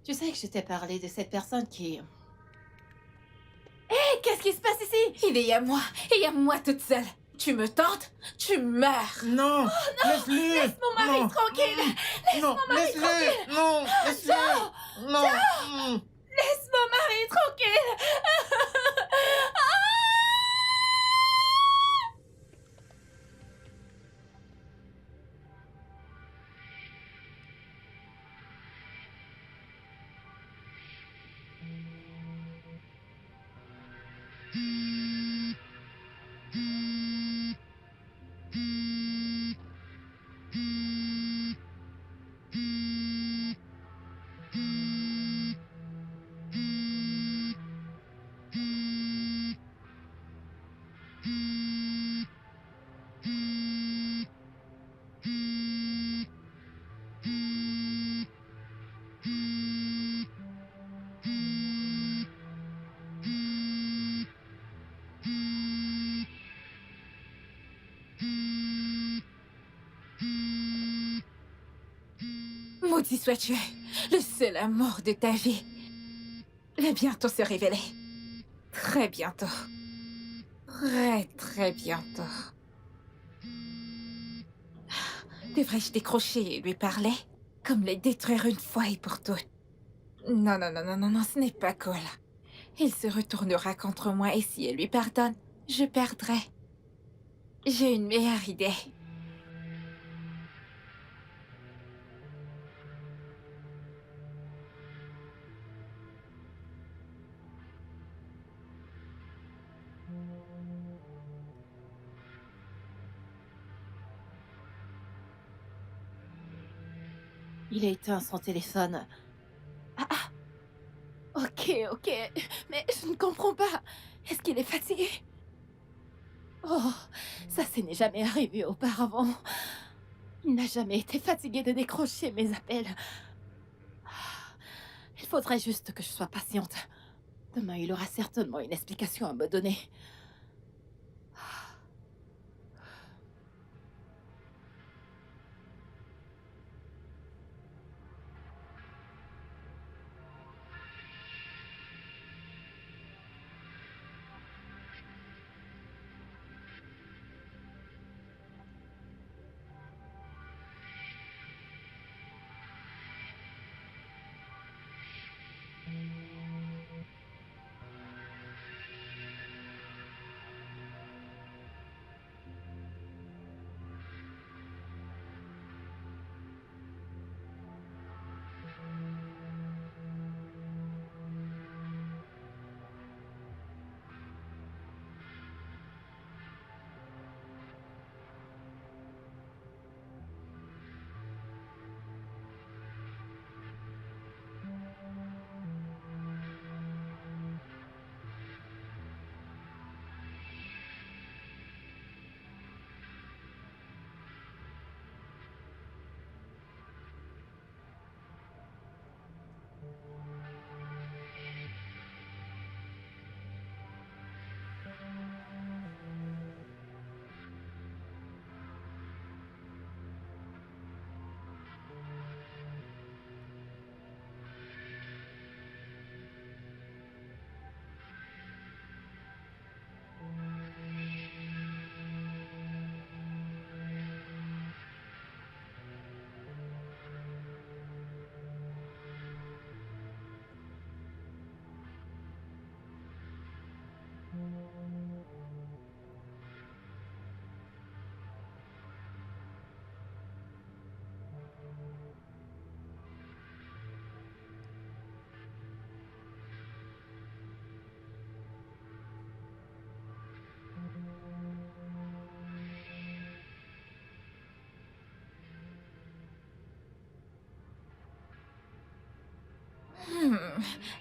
Tu sais que je t'ai parlé de cette personne qui... Hé, qu'est-ce qui se passe ici? Il est à moi, et à moi toute seule. Tu me tentes, tu meurs. Non, laisse-le. Laisse mon mari Non. tranquille. Non, laisse-le. Non, laisse-le. Non. Laisse mon mari tranquille. Maudit sois-tu, le seul amour de ta vie va bientôt se révéler. Très bientôt. Très bientôt. Devrais-je décrocher et lui parler? Comme les détruire une fois et pour toutes. Non, ce n'est pas cool. Il se retournera contre moi et si elle lui pardonne, je perdrai. J'ai une meilleure idée. Il a éteint son téléphone. Ok. Mais je ne comprends pas. Est-ce qu'il est fatigué? Oh, ça n'est jamais arrivé auparavant. Il n'a jamais été fatigué de décrocher mes appels. Il faudrait juste que je sois patiente. Demain, il aura certainement une explication à me donner.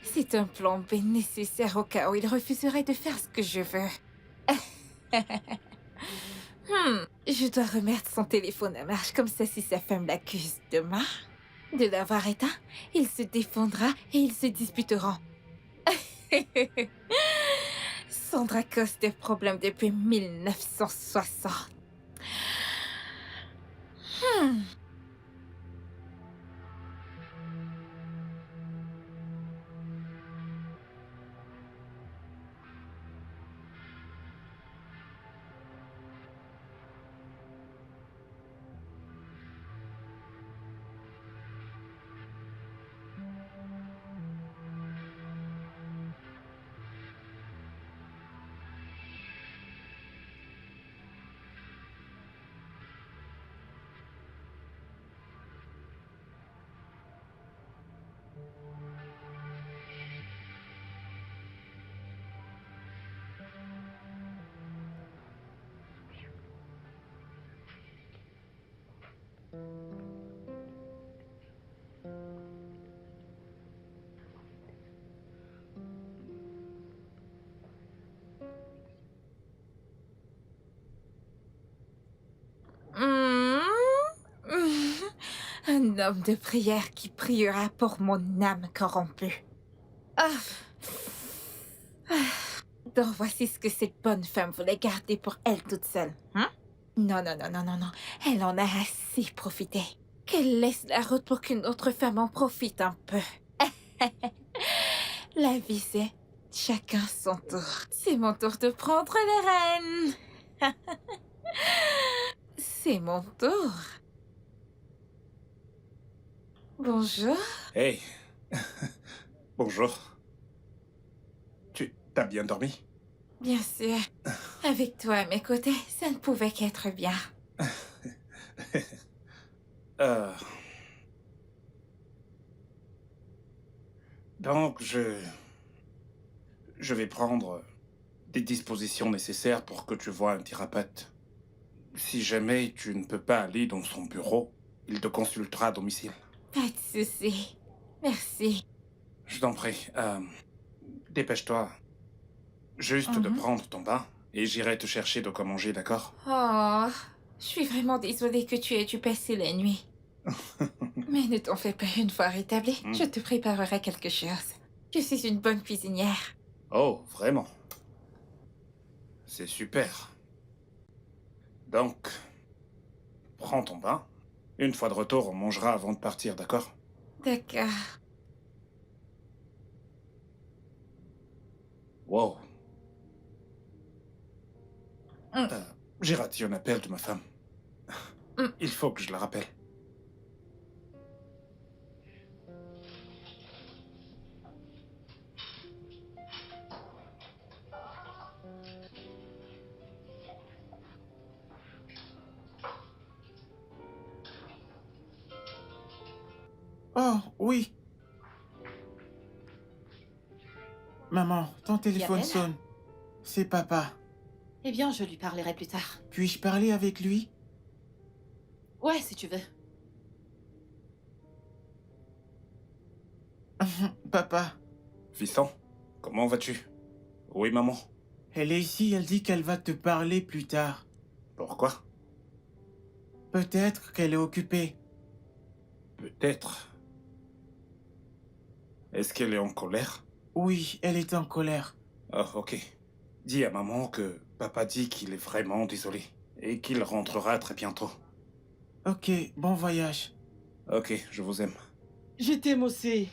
C'est un plan B nécessaire au cas où il refuserait de faire ce que je veux. Je dois remettre son téléphone à marche comme ça si sa femme l'accuse demain de l'avoir éteint. Il se défendra et ils se disputeront. Sandra cause des problèmes depuis 1960. Un homme de prière qui priera pour mon âme corrompue. Donc voici ce que cette bonne femme voulait garder pour elle toute seule. Non. Elle en a assez profité. qu'elle laisse la route pour qu'une autre femme en profite un peu. La vie, c'est chacun son tour. C'est mon tour de prendre les rênes. C'est mon tour. Bonjour. Hey. Bonjour. T'as bien dormi? Bien sûr. Avec toi à mes côtés, ça ne pouvait qu'être bien. Donc, je vais prendre des dispositions nécessaires pour que tu vois un thérapeute. Si jamais tu ne peux pas aller dans son bureau, il te consultera à domicile. Pas de souci. Merci. Je t'en prie. Dépêche-toi. Juste de prendre ton bain et j'irai te chercher de quoi manger, d'accord? Oh, je suis vraiment désolée que tu aies dû passer la nuit. Mais ne t'en fais pas, une fois rétabli, je te préparerai quelque chose. Je suis une bonne cuisinière. Oh, vraiment? C'est super. Donc, prends ton bain. Une fois de retour, on mangera avant de partir, d'accord? D'accord. Wow. J'ai raté un appel de ma femme. Il faut que je la rappelle. Oh, oui. Maman, ton téléphone Gabriel? sonne. C'est papa. Eh bien, je lui parlerai plus tard. Puis-je parler avec lui? Ouais, si tu veux. Papa, Fiston, comment vas-tu? Oui, maman. elle est ici, elle dit qu'elle va te parler plus tard. Pourquoi? Peut-être qu'elle est occupée. Peut-être. Est-ce qu'elle est en colère? Oui, elle est en colère. Ah, ok. Dis à maman que papa dit qu'il est vraiment désolé et qu'il rentrera très bientôt. Ok, bon voyage. Ok, je vous aime. Je t'aime aussi.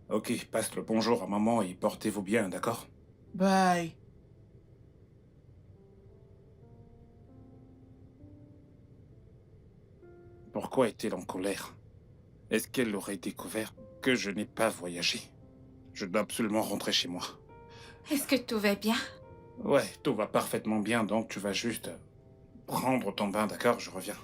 Ok, passe le bonjour à maman et portez-vous bien, d'accord? Bye. Pourquoi est-elle en colère? Est-ce qu'elle aurait découvert que je n'ai pas voyagé? Je dois absolument rentrer chez moi. Est-ce que tout va bien? Ouais, tout va parfaitement bien, donc tu vas juste prendre ton bain, d'accord? Je reviens.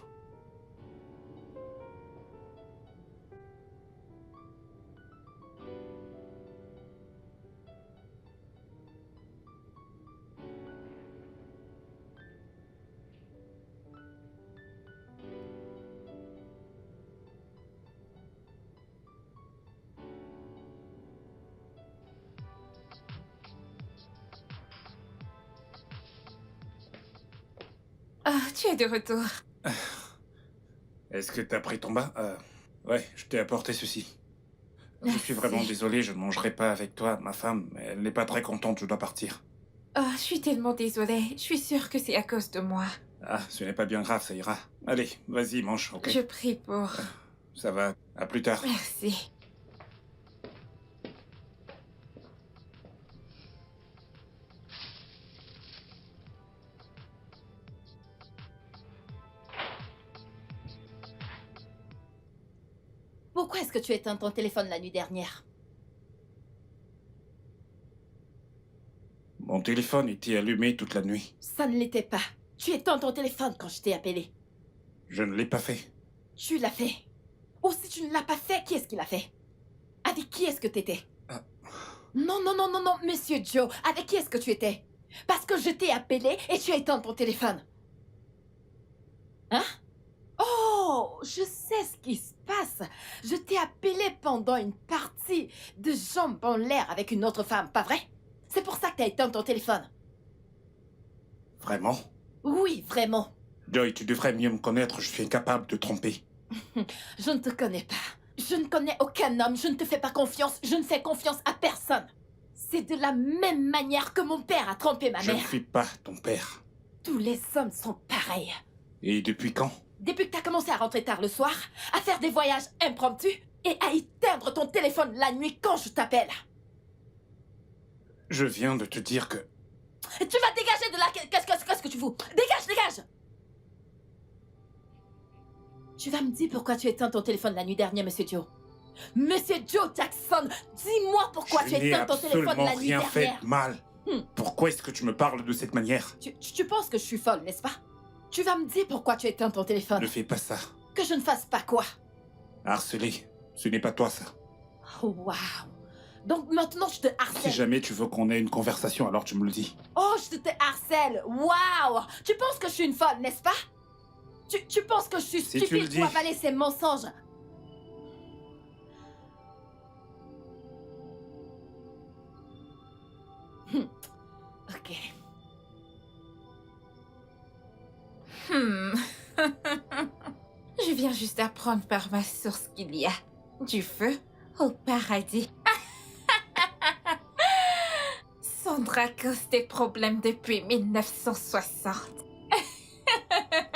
Ah, tu es de retour. Est-ce que t'as pris ton bain? Ouais, je t'ai apporté ceci. Je suis Merci. vraiment désolé, je ne mangerai pas avec toi. Ma femme, elle n'est pas très contente, je dois partir. Oh, je suis tellement désolée. Je suis sûre que c'est à cause de moi. Ah, ce n'est pas bien grave, ça ira. Allez, vas-y, mange, ok? Je prie pour... Ça va, à plus tard. Merci. Pourquoi est-ce que tu éteins ton téléphone la nuit dernière? Mon téléphone était allumé toute la nuit. Ça ne l'était pas. Tu éteins ton téléphone quand je t'ai appelé. Je ne l'ai pas fait. Tu l'as fait. Ou si tu ne l'as pas fait, qui est-ce qui l'a fait? Avec qui est-ce que t'étais? Ah. Non, non, non, non, non, Monsieur Joe. Avec qui est-ce que tu étais? Parce que je t'ai appelé et tu as éteint ton téléphone. Hein? Oh, je sais ce qui se passe. Je t'ai appelé pendant une partie de jambes en l'air avec une autre femme, pas vrai? C'est pour ça que t'as éteint ton téléphone. Vraiment? Oui, vraiment. Joy, tu devrais mieux me connaître, je suis incapable de tromper. Je ne te connais pas. Je ne connais aucun homme, je ne te fais pas confiance, je ne fais confiance à personne. C'est de la même manière que mon père a trompé ma Je ne mère. suis pas ton père. Tous les hommes sont pareils. Et depuis quand? depuis que t'as commencé à rentrer tard le soir, à faire des voyages impromptus et à éteindre ton téléphone la nuit quand je t'appelle. Je viens de te dire que... Tu vas dégager de là. Qu'est-ce que tu fous? Dégage, dégage! Tu vas me dire pourquoi tu éteins ton téléphone la nuit dernière, Monsieur Joe. Monsieur Joe Jackson, dis-moi pourquoi tu éteins ton téléphone la nuit rien dernière. fait de mal. Pourquoi est-ce que tu me parles de cette manière? Tu penses que je suis folle, n'est-ce pas? Tu vas me dire pourquoi tu éteins ton téléphone. Ne fais pas ça. Que je ne fasse pas quoi? Harceler, ce n'est pas toi ça. Oh, waouh. Donc maintenant je te Si harcèle. jamais tu veux qu'on ait une conversation, alors tu me le dis. Oh, je te harcèle. Waouh. Tu penses que je suis une folle, n'est-ce pas? Tu penses que je suis Si tu le stupide dis. pour avaler ces mensonges? Ok. Je viens juste d'apprendre par ma source qu'il y a du feu au paradis. Sandra cause des problèmes depuis 1960.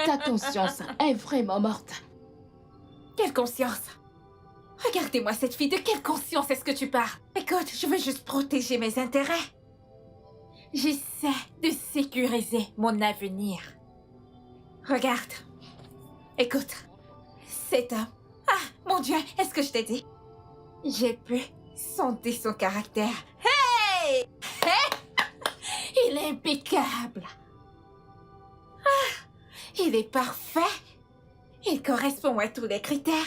Ta conscience est vraiment morte. Quelle conscience? Regardez-moi cette fille, de quelle conscience est-ce que tu parles? Écoute, je veux juste protéger mes intérêts. J'essaie de sécuriser mon avenir. Regarde. Écoute. Cet homme. Ah, mon Dieu, est-ce que je t'ai dit? J'ai pu sonder son caractère. Hey! Il est impeccable. Ah, il est parfait. Il correspond à tous les critères.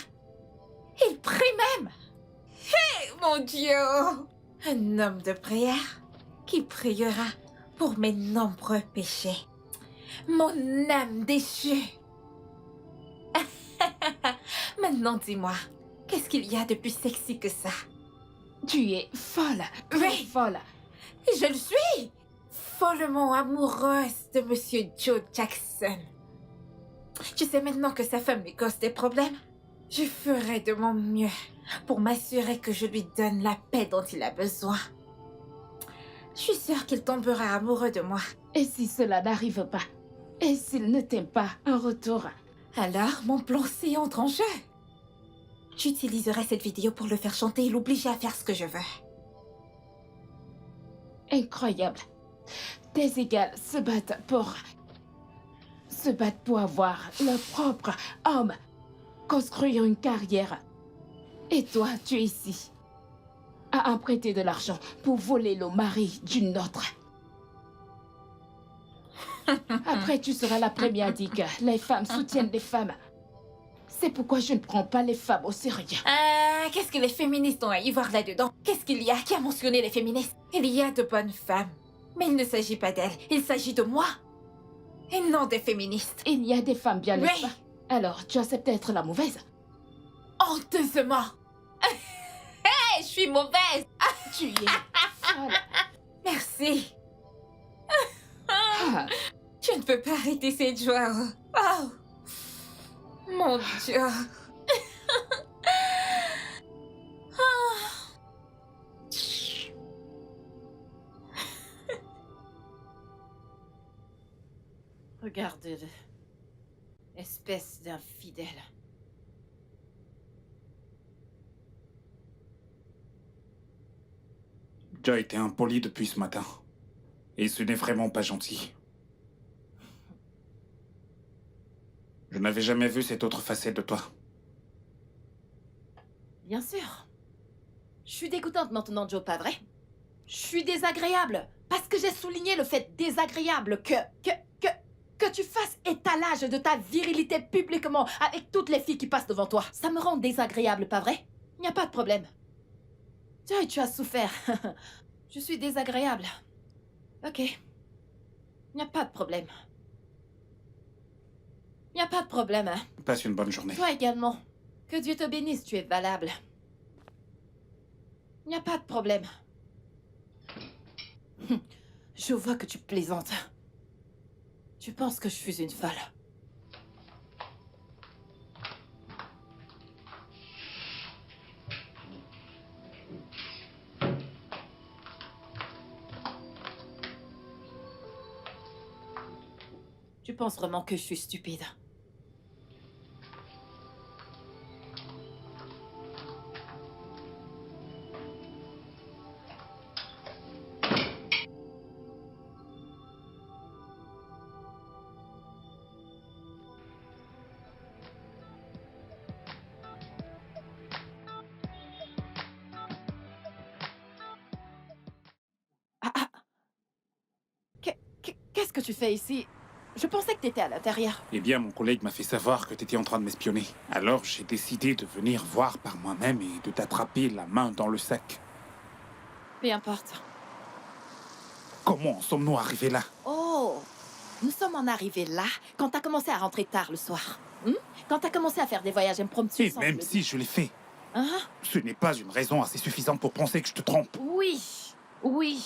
Il prie même. Hey, mon Dieu! Un homme de prière qui priera pour mes nombreux péchés. Mon âme déchue. Maintenant, dis-moi, qu'est-ce qu'il y a de plus sexy que ça? Tu es folle. Très Oui. folle. Je le suis! Follement amoureuse de Monsieur Joe Jackson. Tu sais maintenant que sa femme lui cause des problèmes? Je ferai de mon mieux pour m'assurer que je lui donne la paix dont il a besoin. Je suis sûre qu'il tombera amoureux de moi. Et si cela n'arrive pas? Et s'il ne t'aime pas en retour? Alors, mon plan C entre en jeu. J'utiliserai cette vidéo pour le faire chanter et l'obliger à faire ce que je veux. Incroyable. Tes égales se battent pour avoir leur propre homme, construire une carrière. Et toi, tu es ici, à emprunter de l'argent pour voler le mari d'une autre. Après, tu seras la première à dire que les femmes soutiennent les femmes. C'est pourquoi je ne prends pas les femmes au sérieux. Qu'est-ce que les féministes ont à y voir là-dedans? Qu'est-ce qu'il y a qui a mentionné les féministes? Il y a de bonnes femmes. Mais il ne s'agit pas d'elles, il s'agit de moi. Et non des féministes. Il y a des femmes bien, n'est-ce Oui. pas? Alors, tu acceptes d'être la mauvaise? Honteusement. Hey, je suis mauvaise. Tu es folle. Merci. Ah, Je ne peux pas arrêter cette joie. Oh. Mon Dieu. Regardez-le. Espèce d'infidèle. Tu as été impoli depuis ce matin. Et ce n'est vraiment pas gentil. Je n'avais jamais vu cette autre facette de toi. Bien sûr. Je suis dégoûtante maintenant, Joe, pas vrai? Je suis désagréable. Parce que j'ai souligné le fait désagréable que tu fasses étalage de ta virilité publiquement avec toutes les filles qui passent devant toi. Ça me rend désagréable, pas vrai? Il n'y a pas de problème. Tu as souffert. Je suis désagréable. Ok. Il n'y a pas de problème. Il n'y a pas de problème, hein. Passe une bonne journée. Toi également. Que Dieu te bénisse, tu es valable. Il n'y a pas de problème. Je vois que tu plaisantes. Tu penses que je suis une folle. Tu penses vraiment que je suis stupide? Qu'est-ce que tu fais ici? Je pensais que t'étais à l'intérieur. Eh bien, mon collègue m'a fait savoir que t'étais en train de m'espionner. Alors, j'ai décidé de venir voir par moi-même et de t'attraper la main dans le sac. Peu importe. Comment en sommes-nous arrivés là? Oh! Nous sommes en arrivés là quand t'as commencé à rentrer tard le soir. Quand t'as commencé à faire des voyages impromptus Et sans même le si je l'ai fait, Hein? ce n'est pas une raison assez suffisante pour penser que je te trompe. Oui, oui.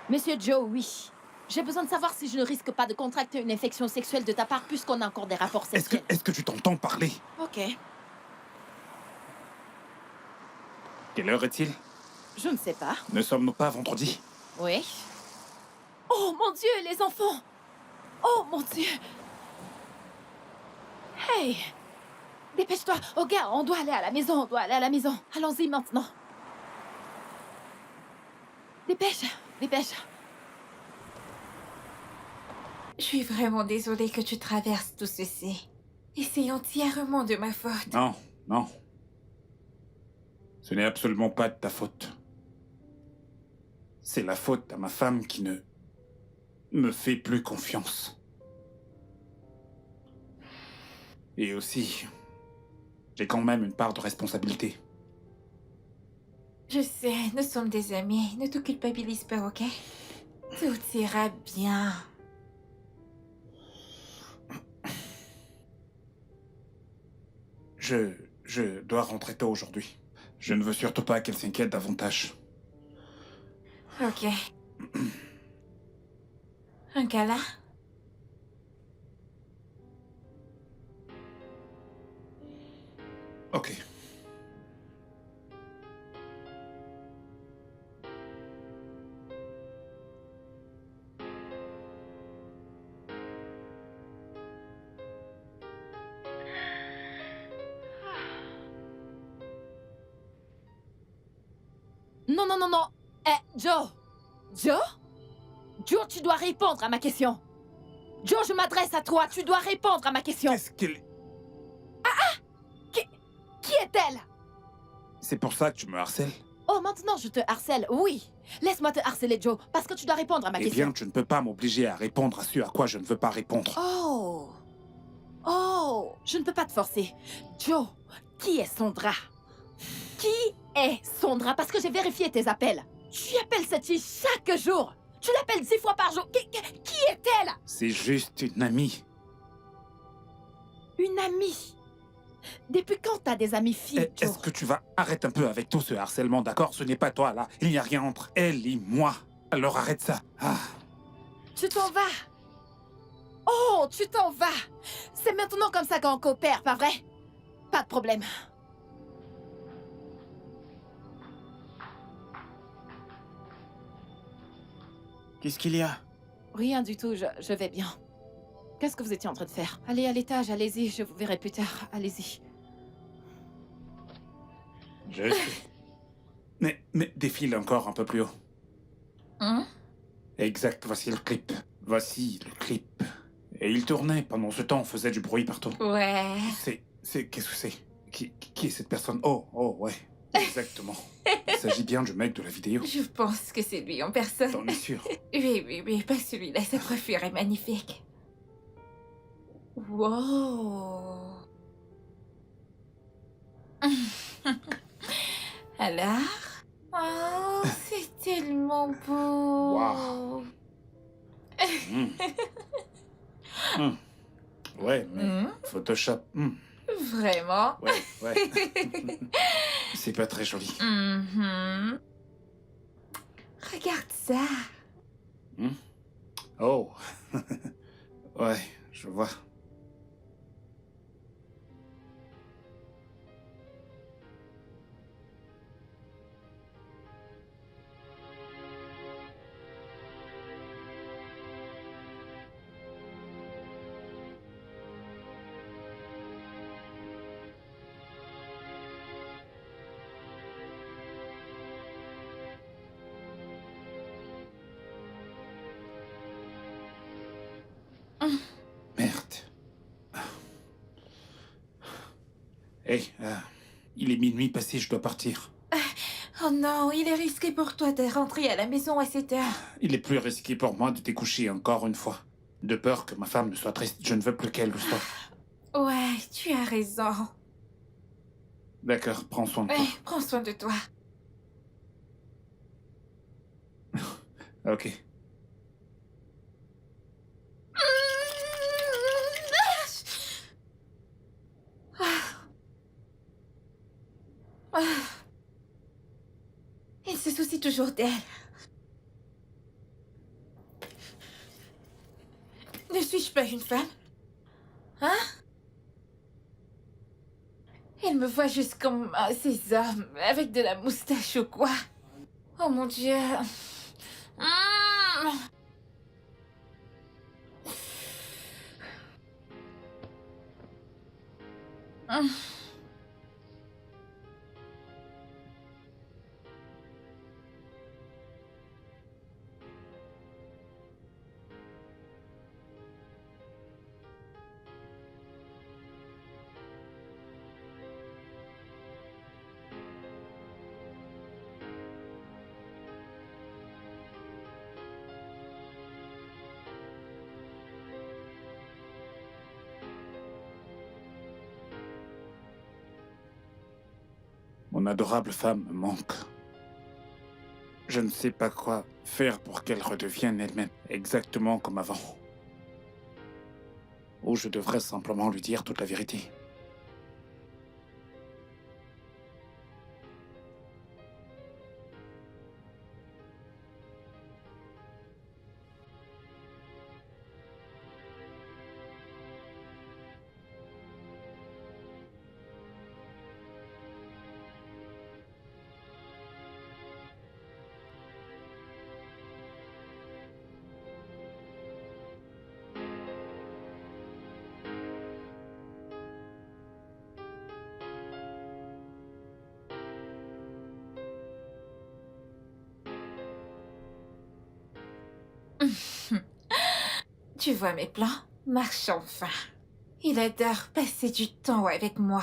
Monsieur Joe, oui. J'ai besoin de savoir si je ne risque pas de contracter une infection sexuelle de ta part puisqu'on a encore des rapports sexuels. Est-ce que tu t'entends parler? Ok. Quelle heure est-il? Je ne sais pas. Ne sommes-nous pas vendredi? Oui. Oh mon Dieu, les enfants! Oh mon Dieu! Hey! Dépêche-toi! Oh gars, on doit aller à la maison, on doit aller à la maison. Allons-y maintenant. Dépêche, dépêche. Je suis vraiment désolée que tu traverses tout ceci. Et c'est entièrement de ma faute. Non, non. Ce n'est absolument pas de ta faute. C'est la faute à ma femme qui ne me fait plus confiance. Et aussi, j'ai quand même une part de responsabilité. Je sais, nous sommes des amis. Ne te culpabilise pas, ok? Tout ira bien. Je dois rentrer tôt aujourd'hui. Je ne veux surtout pas qu'elle s'inquiète davantage. Ok. Un câlin? Ok. Non, non, non, non. Joe! Joe? Joe, tu dois répondre à ma question. Joe, je m'adresse à toi. Tu dois répondre à ma question. Qu'est-ce qu'elle... Qui est-elle? C'est pour ça que tu me harcèles? Oh, maintenant je te harcèle, oui. Laisse-moi te harceler, Joe, parce que tu dois répondre à ma Eh question. bien, tu ne peux pas m'obliger à répondre à ce à quoi je ne veux pas répondre. Oh! Oh! Je ne peux pas te forcer. Joe, qui est Sondra? Qui est Sondra? Parce que j'ai vérifié tes appels. Tu appelles cette fille chaque jour. Tu l'appelles 10 fois par jour. Qui est-elle? C'est juste une amie. Une amie. Depuis quand t'as des amies filles, Joe? Est-ce que tu vas... Arrête un peu avec tout ce harcèlement, d'accord? Ce n'est pas toi, là. Il n'y a rien entre elle et moi. Alors arrête ça. Ah. Tu t'en vas. Oh, tu t'en vas. C'est maintenant comme ça qu'on coopère, pas vrai? Pas de problème. Qu'est-ce qu'il y a? Rien du tout, je vais bien. Qu'est-ce que vous étiez en train de faire? Allez à l'étage, allez-y, je vous verrai plus tard. Allez-y. Je sais. Mais défile encore un peu plus haut. Hein? Exact, voici le clip. Voici le clip. Et il tournait. Pendant ce temps, on faisait du bruit partout. Ouais. Qu'est-ce que c'est? Qui est cette personne? Oh, ouais. Exactement. Il s'agit bien du mec de la vidéo. Je pense que c'est lui en personne. T'en es sûr? Oui, pas celui-là. Sa coiffure est magnifique. Wow. Alors? Oh, c'est tellement beau. Wow. Hmm. Hmm. Ouais, mais Photoshop. Vraiment? Ouais. C'est pas très joli. Mhm. Regarde ça. Oh. Ouais, je vois. Merde. Hey, il est minuit passé, je dois partir. Oh non, il est risqué pour toi de rentrer à la maison à cette heure. Il est plus risqué pour moi de découcher encore une fois. De peur que ma femme ne soit triste, je ne veux plus qu'elle le soit. Ouais, tu as raison. D'accord, prends soin de toi. Ouais, prends soin de toi. Ok. Il se soucie toujours d'elle. Ne suis-je pas une femme? Hein? Elle me voit juste comme ces hommes, avec de la moustache ou quoi. Oh mon Dieu. Mmh. Mmh. Mon adorable femme me manque. Je ne sais pas quoi faire pour qu'elle redevienne elle-même, exactement comme avant. Ou je devrais simplement lui dire toute la vérité. Tu vois mes plans? Marche enfin. Il adore passer du temps avec moi,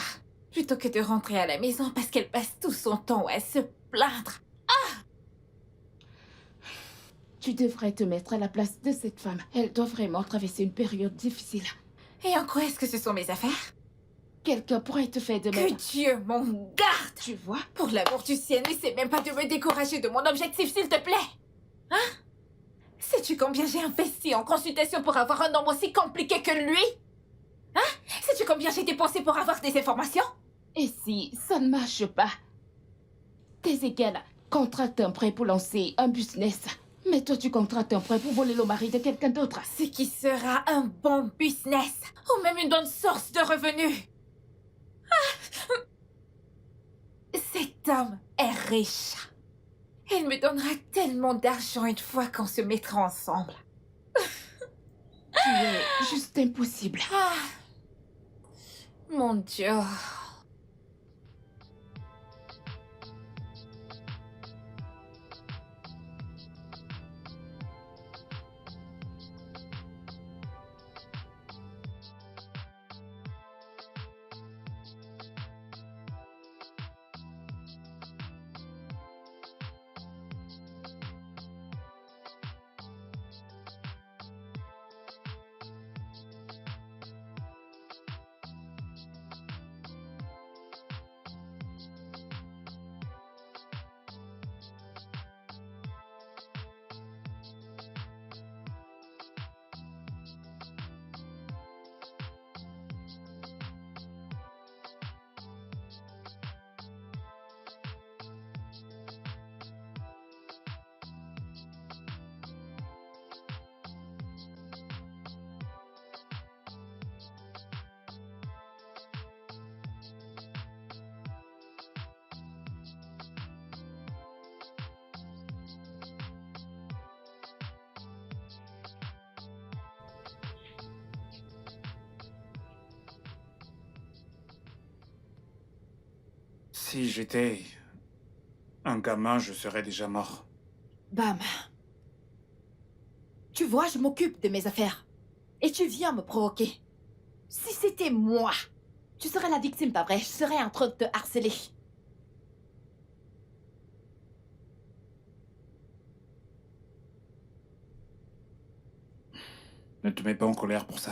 plutôt que de rentrer à la maison parce qu'elle passe tout son temps à se plaindre. Tu devrais te mettre à la place de cette femme. Elle doit vraiment traverser une période difficile. Et en quoi est-ce que ce sont mes affaires? Quelqu'un pourrait te faire de Que même. Dieu m'en garde! Tu vois? Pour l'amour du ciel, n'essaie même pas de me décourager de mon objectif, s'il te plaît! Hein? Sais-tu combien j'ai investi en consultation pour avoir un homme aussi compliqué que lui? Hein? Sais-tu combien j'ai dépensé pour avoir des informations? Et si ça ne marche pas? Tes égales contractent un prêt pour lancer un business. Mais toi, tu contractes un prêt pour voler le mari de quelqu'un d'autre. Ce qui sera un bon business, ou même une bonne source de revenus. Ah! Cet homme est riche. Il me donnera tellement d'argent une fois qu'on se mettra ensemble. Tu es juste impossible. Ah! Mon Dieu. Si j'étais un gamin, je serais déjà mort. Bam. Tu vois, je m'occupe de mes affaires. Et tu viens me provoquer. Si c'était moi, tu serais la victime, pas vrai? Je serais en train de te harceler. Ne te mets pas en colère pour ça.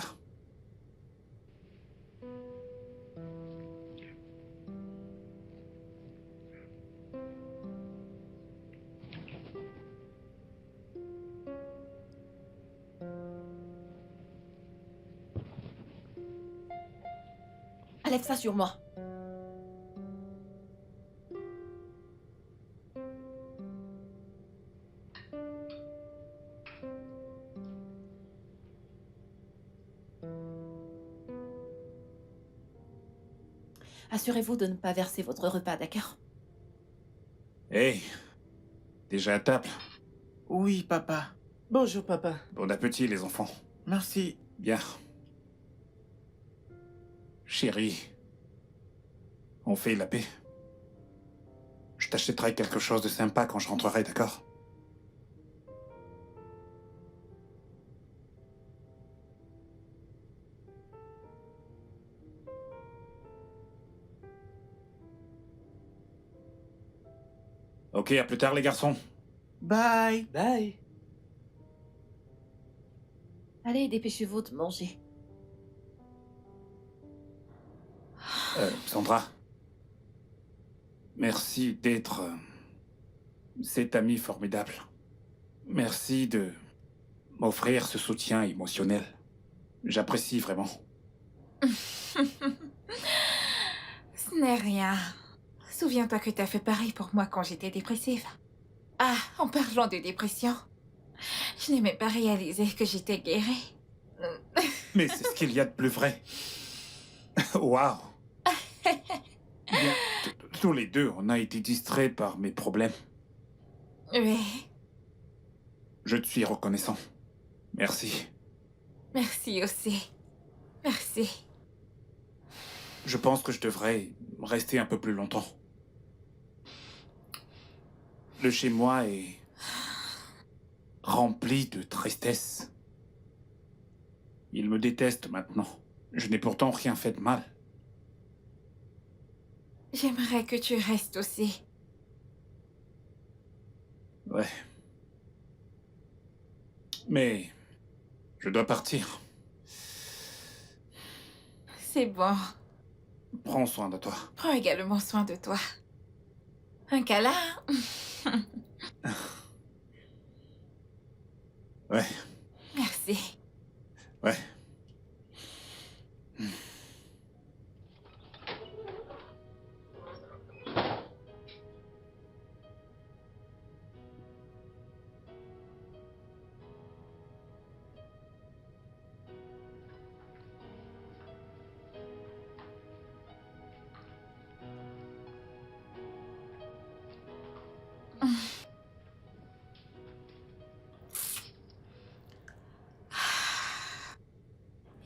Enlève ça sur moi. Assurez-vous de ne pas verser votre repas, d'accord? Hey, déjà à table. Oui, papa. Bonjour, papa. Bon appétit, les enfants. Merci. Bien. Chérie, on fait la paix. Je t'achèterai quelque chose de sympa quand je rentrerai, d'accord? Ok, à plus tard, les garçons. Bye. Bye. Allez, dépêchez-vous de manger. Sandra. Merci d'être cet ami formidable. Merci de m'offrir ce soutien émotionnel. J'apprécie vraiment. Ce n'est rien. Souviens-toi que t'as fait pareil pour moi quand j'étais dépressive. Ah, en parlant de dépression, je n'ai même pas réalisé que j'étais guérie. Mais c'est ce qu'il y a de plus vrai. Waouh. Bien, tous les deux, on a été distraits par mes problèmes. Oui, Je te suis reconnaissant. Merci. merci aussi. Merci. Je pense que je devrais rester un peu plus longtemps. Le chez-moi est rempli de tristesse. Il me déteste maintenant. Je n'ai pourtant rien fait de mal. J'aimerais que tu restes aussi. Ouais. Mais je dois partir. C'est bon. Prends soin de toi. Prends également soin de toi. Un câlin? Ouais, Merci. ouais.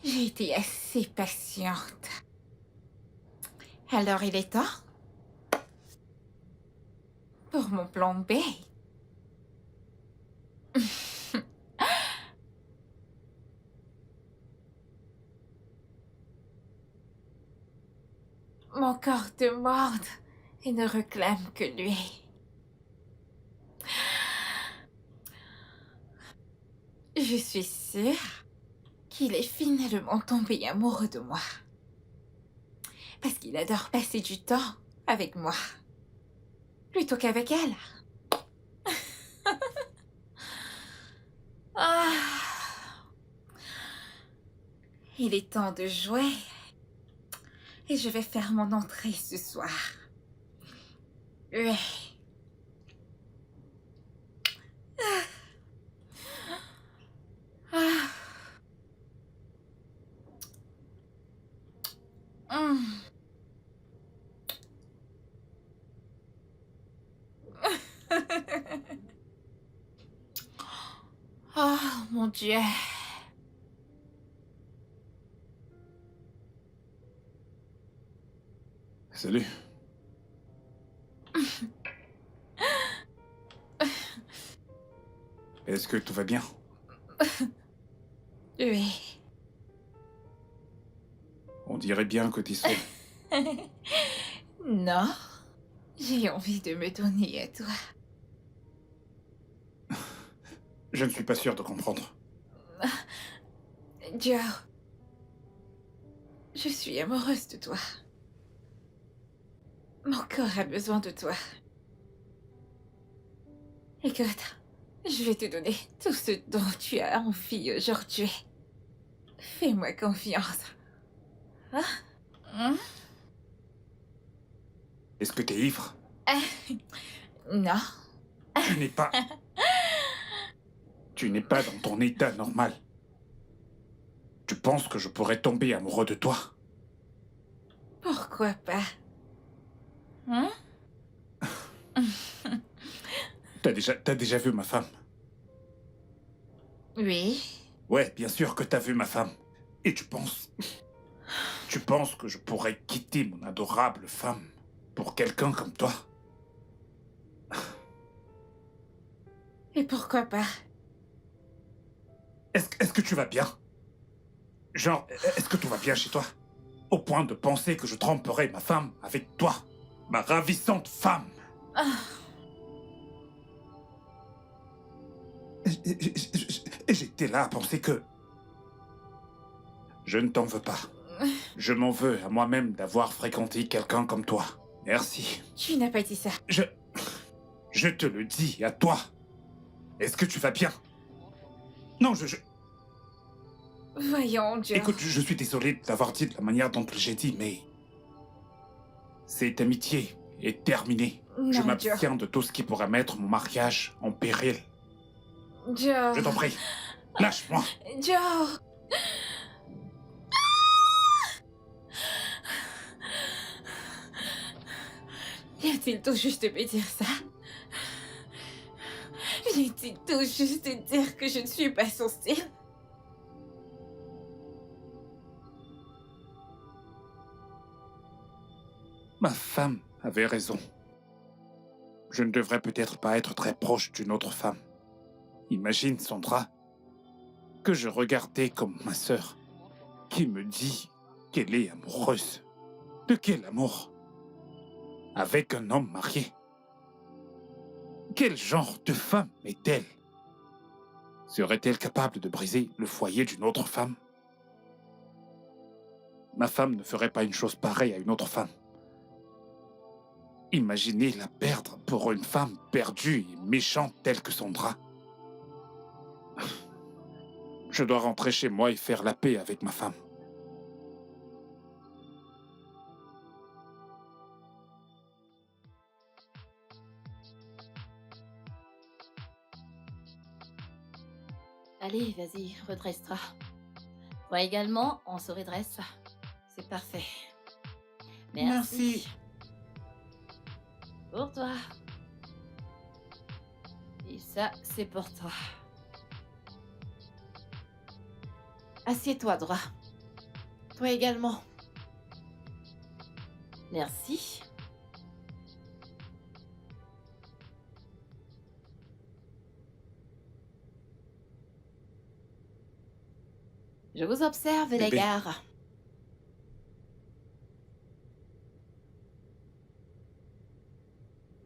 J'ai été assez patiente. Alors il est temps pour mon plan B. Mon corps demande et ne réclame que lui. Je suis sûre qu'il est finalement tombé amoureux de moi. Parce qu'il adore passer du temps avec moi. Plutôt qu'avec elle. Ah. Il est temps de jouer. Et je vais faire mon entrée ce soir. Oui. Ah. Hum. Oh mon Dieu. Salut. Est-ce que tout va bien? Oui. On dirait bien que t'es seul. Non. J'ai envie de me donner à toi. Je ne suis pas sûr de comprendre. Joe, je suis amoureuse de toi. Mon corps a besoin de toi. Écoute, je vais te donner tout ce dont tu as envie aujourd'hui. Fais-moi confiance. Hein? Est-ce que t'es ivre? Non. Tu n'es pas... Tu n'es pas dans ton état normal. Tu penses que je pourrais tomber amoureux de toi? Pourquoi pas? Hein? T'as déjà vu ma femme? Oui. Ouais, bien sûr que t'as vu ma femme. Et tu penses... Tu penses que je pourrais quitter mon adorable femme pour quelqu'un comme toi? Et pourquoi pas? Est-ce que tu vas bien? Genre, est-ce que tout va bien chez toi? Au point de penser que je tromperais ma femme avec toi, ma ravissante femme. Et j'étais là à penser que... Je ne t'en veux pas. Je m'en veux à moi-même d'avoir fréquenté quelqu'un comme toi. Merci. Tu n'as pas dit ça. Je te le dis à toi. Est-ce que tu vas bien? Non, Voyons, Joe. Écoute, je suis désolé de l'avoir dit de la manière dont j'ai dit, mais... Cette amitié est terminée. Je Non, m'abstiens de tout ce qui pourrait mettre mon mariage en péril. Joe. Je t'en prie, lâche-moi. Joe. Vient-il tout juste de me dire ça? Vient-il tout juste de dire que je ne suis pas son style? Ma femme avait raison. Je ne devrais peut-être pas être très proche d'une autre femme. Imagine, Sandra, que je regardais comme ma sœur, qui me dit qu'elle est amoureuse. De quel amour? Avec un homme marié. Quel genre de femme est-elle? Serait-elle capable de briser le foyer d'une autre femme? Ma femme ne ferait pas une chose pareille à une autre femme. Imaginez la perdre pour une femme perdue et méchante telle que Sandra. Je dois rentrer chez moi et faire la paix avec ma femme. Allez, vas-y, redresse-toi. Toi également, on se redresse. C'est parfait. Merci. Pour toi. Et ça, c'est pour toi. Assieds-toi droit. Toi également. Merci. Je vous observe, les Bébé. gars.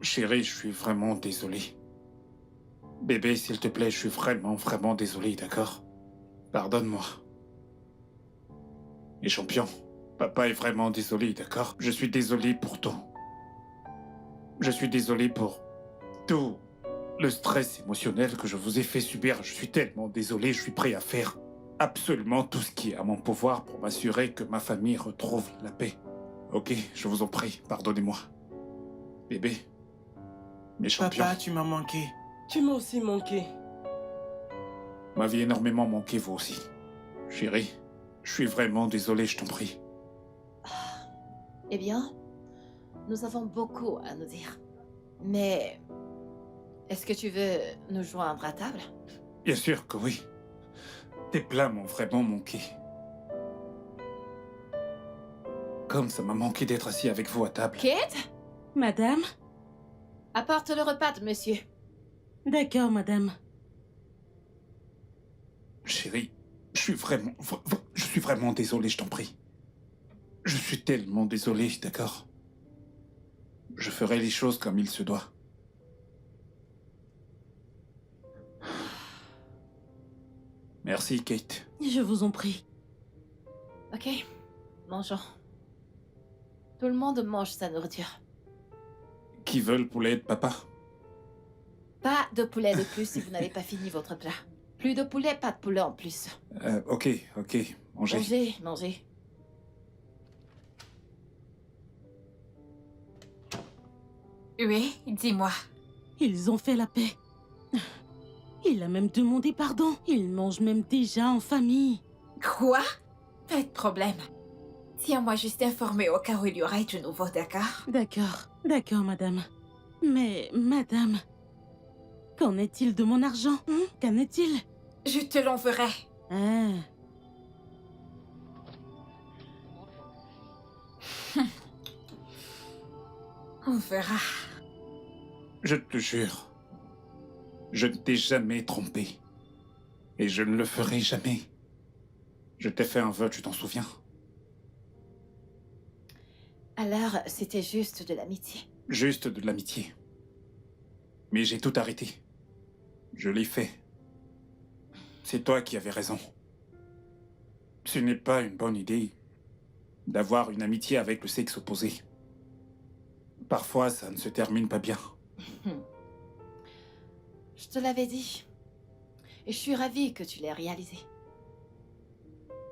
Chérie, je suis vraiment désolé. Bébé, s'il te plaît, je suis vraiment désolé, d'accord? Pardonne-moi. Et champion, papa est vraiment désolé, d'accord? Je suis désolé pour tout. Je suis désolé pour tout le stress émotionnel que je vous ai fait subir. Je suis tellement désolé, je suis prêt à faire absolument tout ce qui est à mon pouvoir pour m'assurer que ma famille retrouve la paix. Ok, je vous en prie, pardonnez-moi. Bébé, mes champions, Papa, tu m'as manqué. Tu m'as aussi manqué. m'avez énormément manqué vous aussi. Chérie, je suis vraiment désolé, je t'en prie. Eh bien, nous avons beaucoup à nous dire. Mais est-ce que tu veux nous joindre à table? Bien sûr que oui. Tes plats m'ont vraiment manqué. Comme ça m'a manqué d'être assis avec vous à table. Kate, Madame? apporte le repas de monsieur. D'accord, madame. Chérie, je suis vraiment désolé, je t'en prie. Je suis tellement désolé, d'accord? Je ferai les choses comme il se doit. Merci, Kate. Je vous en prie. Ok, mangeons. Tout le monde mange sa nourriture. Qui veut le poulet de papa? Pas de poulet de plus si vous n'avez pas fini votre plat. Plus de poulet, pas de poulet en plus. Ok, mangez. Mangez, mangez. Oui, dis-moi. Ils ont fait la paix. Il a même demandé pardon. Ils mangent même déjà en famille. Quoi? Pas de problème. Tiens-moi juste informé au cas où il y aurait du nouveau, d'accord? D'accord, madame. Mais, madame, qu'en est-il de mon argent? Qu'en est-il? Je te l'enverrai. Ah, On verra. Je te jure, je ne t'ai jamais trompé. Et je ne le ferai jamais. Je t'ai fait un vœu, tu t'en souviens? Alors, c'était juste de l'amitié. Juste de l'amitié. Mais j'ai tout arrêté. Je l'ai fait. C'est toi qui avais raison. Ce n'est pas une bonne idée d'avoir une amitié avec le sexe opposé. Parfois, ça ne se termine pas bien. Je te l'avais dit. Et je suis ravie que tu l'aies réalisé.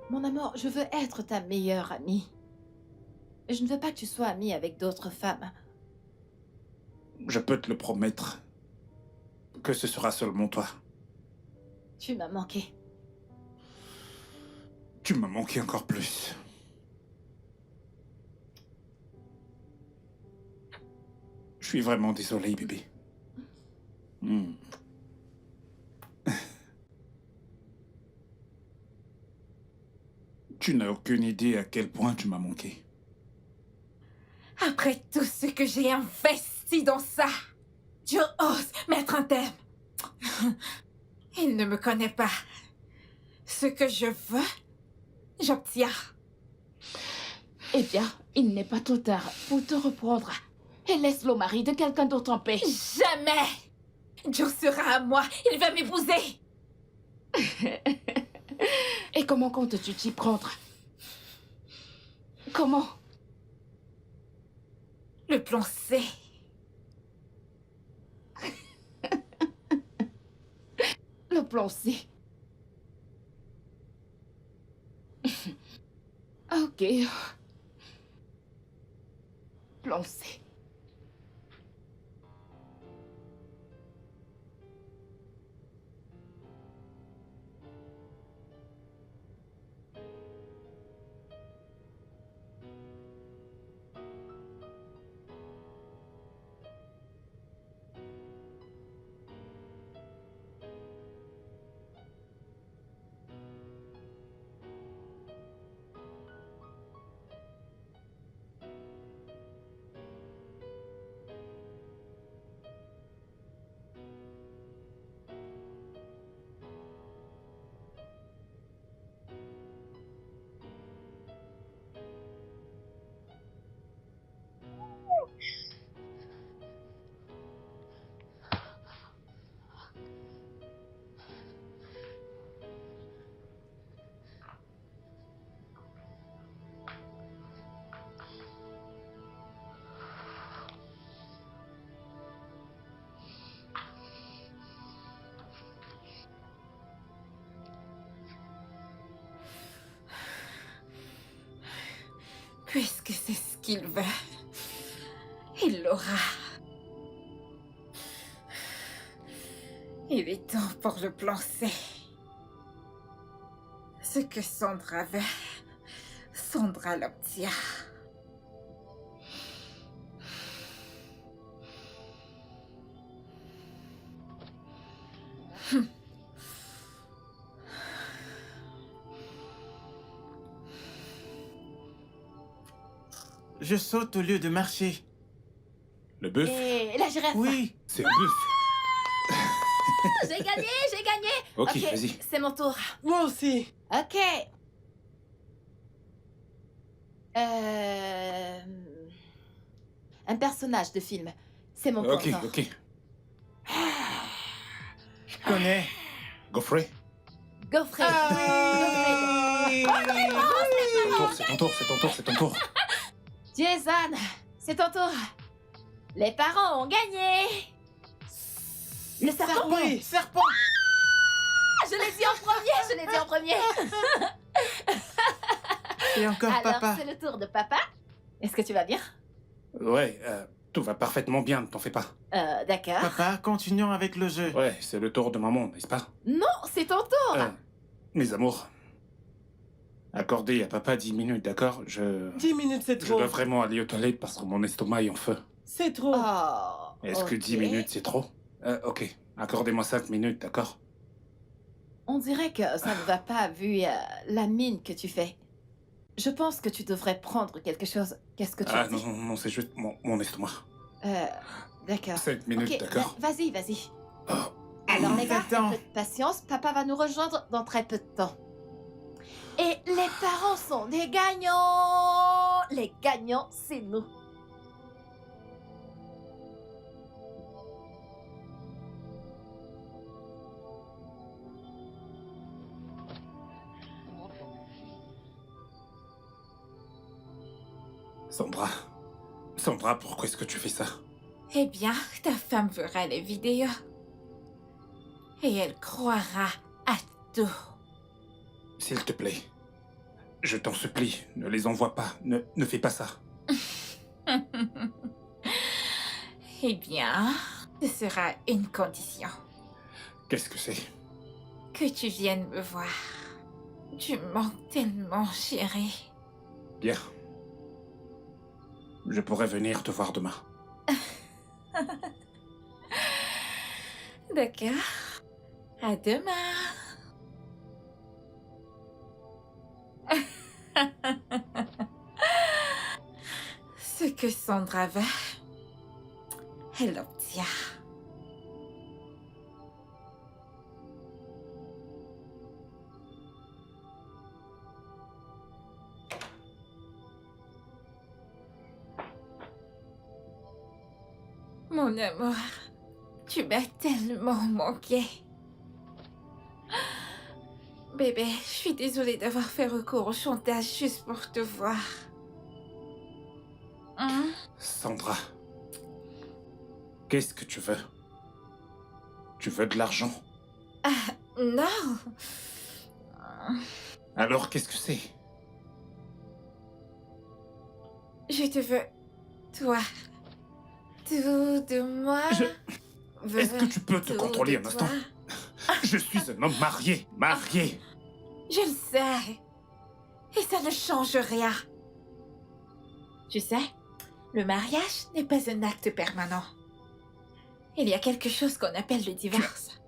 Mon amour, je veux être ta meilleure amie. Et je ne veux pas que tu sois amie avec d'autres femmes. Je peux te le promettre que ce sera seulement toi. Tu m'as manqué. Tu m'as manqué encore plus. Je suis vraiment désolé, bébé. Tu n'as aucune idée à quel point tu m'as manqué. Après tout ce que j'ai investi dans ça, tu oses mettre un terme. Il ne me connaît pas. Ce que je veux, j'obtiens. Eh bien, il n'est pas trop tard pour te reprendre. Et laisse le mari de quelqu'un d'autre en paix. Jamais! Joe sera à moi. Il va m'épouser. Et comment comptes-tu t'y prendre? Comment? Le plan C. Le plan C. Ok. Plan C. Puisque c'est ce qu'il veut, il l'aura. Il est temps pour le plan C. Ce que Sandra veut, Sandra l'obtient. Je saute au lieu de marcher. Le bœuf? Et la girafe. Oui. C'est un bœuf. J'ai gagné, j'ai gagné. Ok, vas-y. C'est mon tour. moi aussi. Ok. Un personnage de film. C'est mon Ok, tour. ok. Je connais. Godfrey? Gaufret. C'est ton tour, c'est ton tour, c'est ton tour. Jason, c'est ton tour. Les parents ont gagné. Le serpent. Oui, serpent. Je l'ai dit en premier. Et encore Alors, papa. c'est le tour de papa. Est-ce que tu vas bien? Ouais, tout va parfaitement bien, ne t'en fais pas. D'accord. Papa, continuons avec le jeu. Ouais, c'est le tour de maman, n'est-ce pas? Non, c'est ton tour. Mes amours, accordez à papa 10 minutes, d'accord? 10 minutes, c'est Je trop. dois vraiment aller aux toilettes parce que mon estomac est en feu. C'est trop. Oh. Est-ce que 10 ok. minutes, c'est trop? Ok, accordez-moi 5 minutes, d'accord? On dirait que ça ne va pas vu la mine que tu fais. Je pense que tu devrais prendre quelque chose. Qu'est-ce que tu Ah dis? non, c'est juste mon estomac. D'accord. 5 minutes, Ok, d'accord? vas-y. Oh. Alors les gars, Attends. un peu de patience, papa va nous rejoindre dans très peu de temps. Et les parents sont des gagnants. Les gagnants, c'est nous. Sandra, pourquoi est-ce que tu fais ça? Eh bien, ta femme verra les vidéos. Et elle croira à tout. S'il te plaît, je t'en supplie, ne les envoie pas, ne fais pas ça. Eh bien, ce sera une condition. Qu'est-ce que c'est? Que tu viennes me voir. Tu me manques tellement, chérie. Bien. Je pourrais venir te voir demain. D'accord. À demain. Ce que Sandra veut, elle l'obtient. Mon amour, tu m'as tellement manqué. Bébé, je suis désolée d'avoir fait recours au chantage juste pour te voir. Hein? Sandra, qu'est-ce que tu veux? Tu veux de l'argent? Non. Alors qu'est-ce que c'est? Je te veux, toi. Tout de moi. Est-ce que tu peux te Tout contrôler de un instant? toi. Je suis un homme marié, marié. Je le sais. Et ça ne change rien. Tu sais, le mariage n'est pas un acte permanent. Il y a quelque chose qu'on appelle le divorce.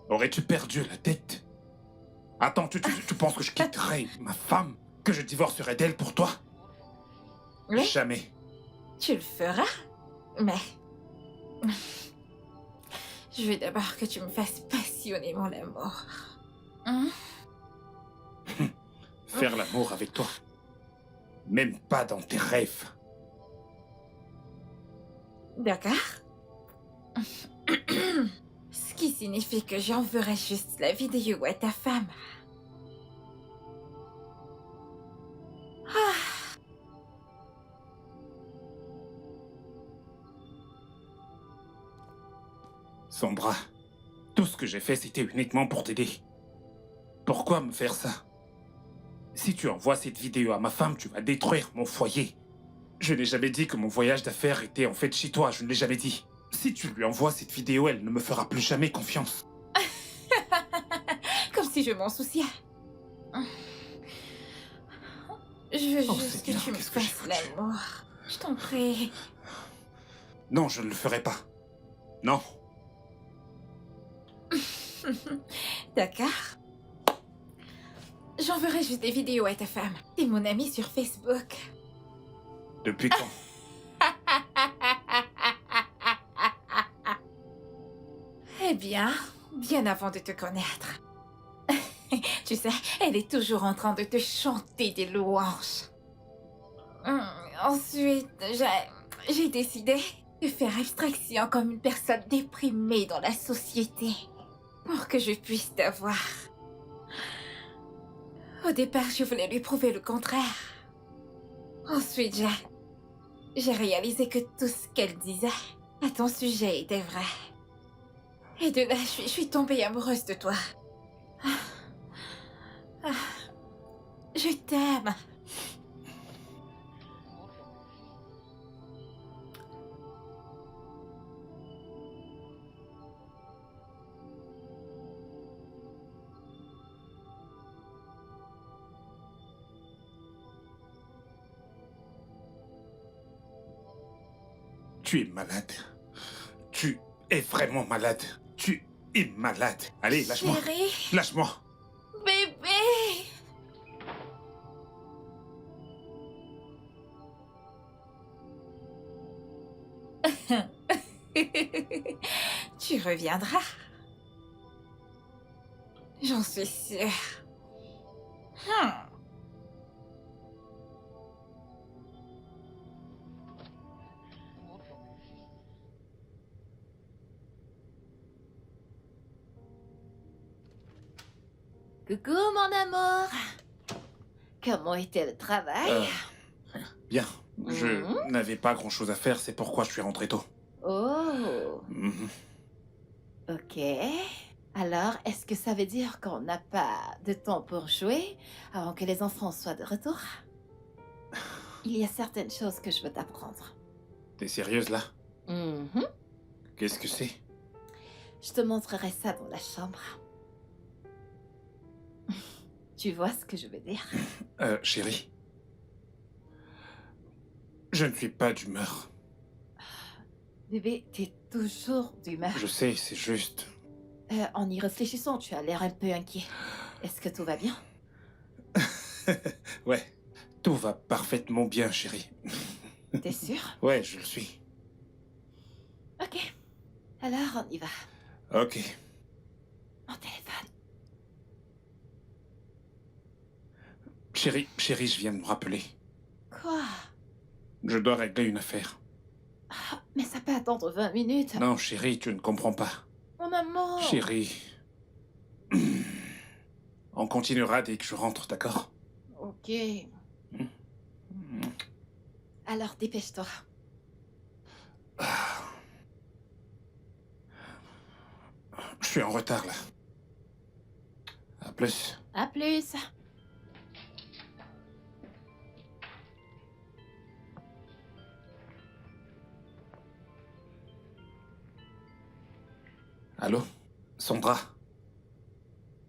Aurais-tu perdu la tête? Attends, tu penses que je quitterais ma femme? Que je divorcerais d'elle pour toi? Oui, Jamais. tu le feras, mais... Je veux d'abord que tu me fasses passionnément l'amour. Hein? Faire l'amour avec toi. Même pas dans tes rêves. D'accord. Ce qui signifie que j'enverrai juste la vidéo à ta femme. Ah. Sandra, tout ce que j'ai fait, c'était uniquement pour t'aider. Pourquoi me faire ça? Si tu envoies cette vidéo à ma femme, tu vas détruire mon foyer. Je n'ai jamais dit que mon voyage d'affaires était en fait chez toi, je ne l'ai jamais dit. Si tu lui envoies cette vidéo, elle ne me fera plus jamais confiance. Comme si je m'en souciais. Je veux Oh, juste que Seigneur, tu me qu'est-ce que j'ai fasses foutu? l'amour. Je t'en prie. Non, je ne le ferai pas. Non. D'accord. J'enverrai juste des vidéos à ta femme. T'es mon amie sur Facebook. Depuis quand? Eh bien, bien avant de te connaître. Tu sais, elle est toujours en train de te chanter des louanges. Ensuite, j'ai décidé de faire abstraction comme une personne déprimée dans la société pour que je puisse t'avoir. Au départ, je voulais lui prouver le contraire. Ensuite, j'ai réalisé que tout ce qu'elle disait à ton sujet était vrai. Et de là, je suis tombée amoureuse de toi. Ah, je t'aime. Tu es malade. Tu es vraiment malade. Tu es malade. Allez, lâche-moi. Chérie, Lâche-moi. bébé. Tu reviendras. J'en suis sûre. Hmm. Coucou, mon amour. Comment était le travail? Bien. Je n'avais pas grand-chose à faire, c'est pourquoi je suis rentré tôt. Oh, Mhm. ok. Alors, est-ce que ça veut dire qu'on n'a pas de temps pour jouer avant que les enfants soient de retour? Il y a certaines choses que je veux t'apprendre. T'es sérieuse là? Mhm. Qu'est-ce que c'est? Je te montrerai ça dans la chambre. Tu vois ce que je veux dire? Chérie. Je ne suis pas d'humeur. Bébé, t'es toujours d'humeur. Je sais, c'est juste... En y réfléchissant, tu as l'air un peu inquiet. Est-ce que tout va bien? Ouais, tout va parfaitement bien, chérie. T'es sûr? Ouais, je le suis. Ok. Alors, on y va. Ok. Mon téléphone. Chérie, je viens de me rappeler. Quoi? Je dois régler une affaire. Ah, mais ça peut attendre 20 minutes. Non, chérie, tu ne comprends pas. Mon amour. Chérie... On continuera dès que je rentre, d'accord? Ok. Alors, dépêche-toi. Je suis en retard, là. À plus. À plus. Allô? Sandra?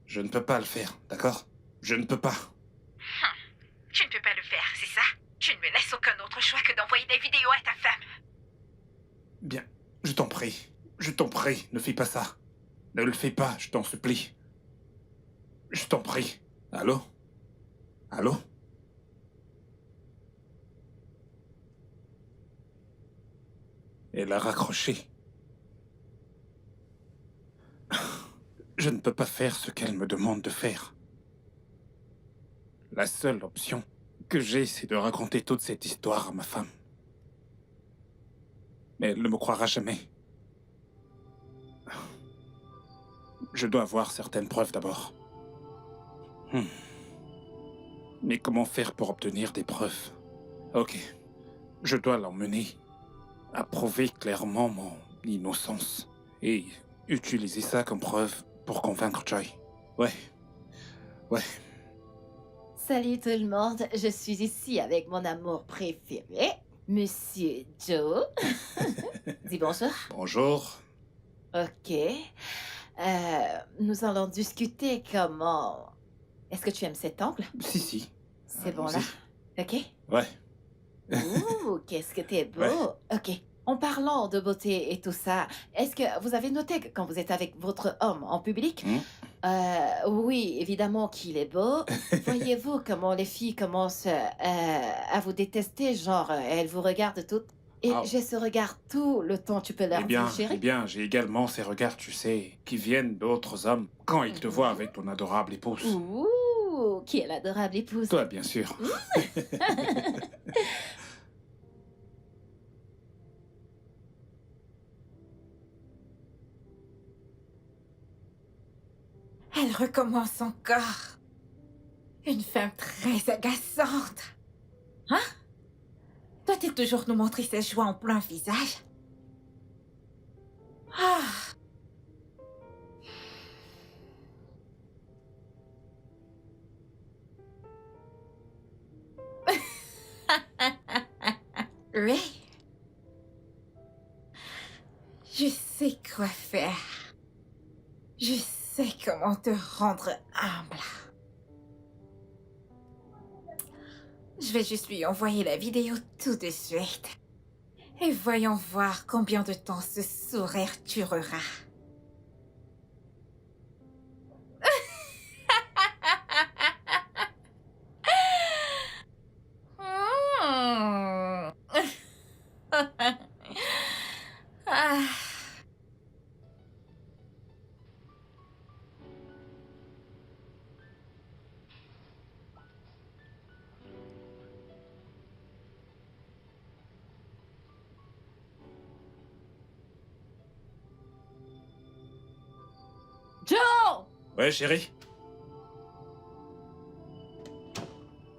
Je ne peux pas le faire, d'accord? Je ne peux pas. Tu ne peux pas le faire, c'est ça? Tu ne me laisses aucun autre choix que d'envoyer des vidéos à ta femme. Bien, je t'en prie. Je t'en prie, ne fais pas ça. Ne le fais pas, je t'en supplie. Je t'en prie. Allô? Allô? Elle a raccroché. Je ne peux pas faire ce qu'elle me demande de faire. La seule option que j'ai, c'est de raconter toute cette histoire à ma femme. Mais elle ne me croira jamais. Je dois avoir certaines preuves d'abord. Mais comment faire pour obtenir des preuves? Ok. Je dois l'emmener à prouver clairement mon innocence. Et utiliser ça comme preuve pour convaincre Joy. Ouais. Ouais. Salut tout le monde. Je suis ici avec mon amour préféré, Monsieur Joe. Dis bonjour. Bonjour. Ok. Nous allons discuter comment... Est-ce que tu aimes cet angle? Si. C'est bon Allons-y. là? Ok. Ouais. Ouh, qu'est-ce que t'es beau. Ouais. Ok. En parlant de beauté et tout ça, est-ce que vous avez noté que quand vous êtes avec votre homme en public, oui, évidemment qu'il est beau. Voyez-vous comment les filles commencent à vous détester, genre elles vous regardent toutes. Et Ah. j'ai ce regard tout le temps, tu peux leur dire, chérie. Eh bien, j'ai également ces regards, tu sais, qui viennent d'autres hommes quand ils te voient avec ton adorable épouse. Ouh, qui est l'adorable épouse. Toi, bien sûr. Elle recommence encore. Une femme très agaçante. Hein? Doit-il toujours nous montrer ses joies en plein visage? Ah! Oui. Je sais quoi faire. Je sais comment te rendre humble. Je vais juste lui envoyer la vidéo tout de suite. Et voyons voir combien de temps ce sourire durera. Hmm. Ah. Joe! Ouais, chérie.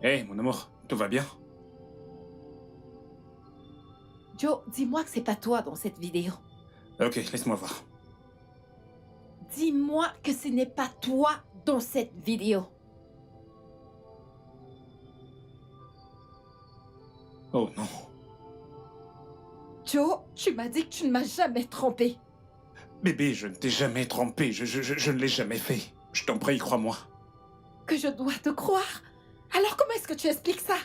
Hey, mon amour, tout va bien? Joe, dis-moi que c'est pas toi dans cette vidéo. Ok, laisse-moi voir. Dis-moi que ce n'est pas toi dans cette vidéo. Oh non. Joe, tu m'as dit que tu ne m'as jamais trompé. Bébé, je ne t'ai jamais trompé, je ne l'ai jamais fait. Je t'en prie, crois-moi. Que je dois te croire? Alors comment est-ce que tu expliques ça?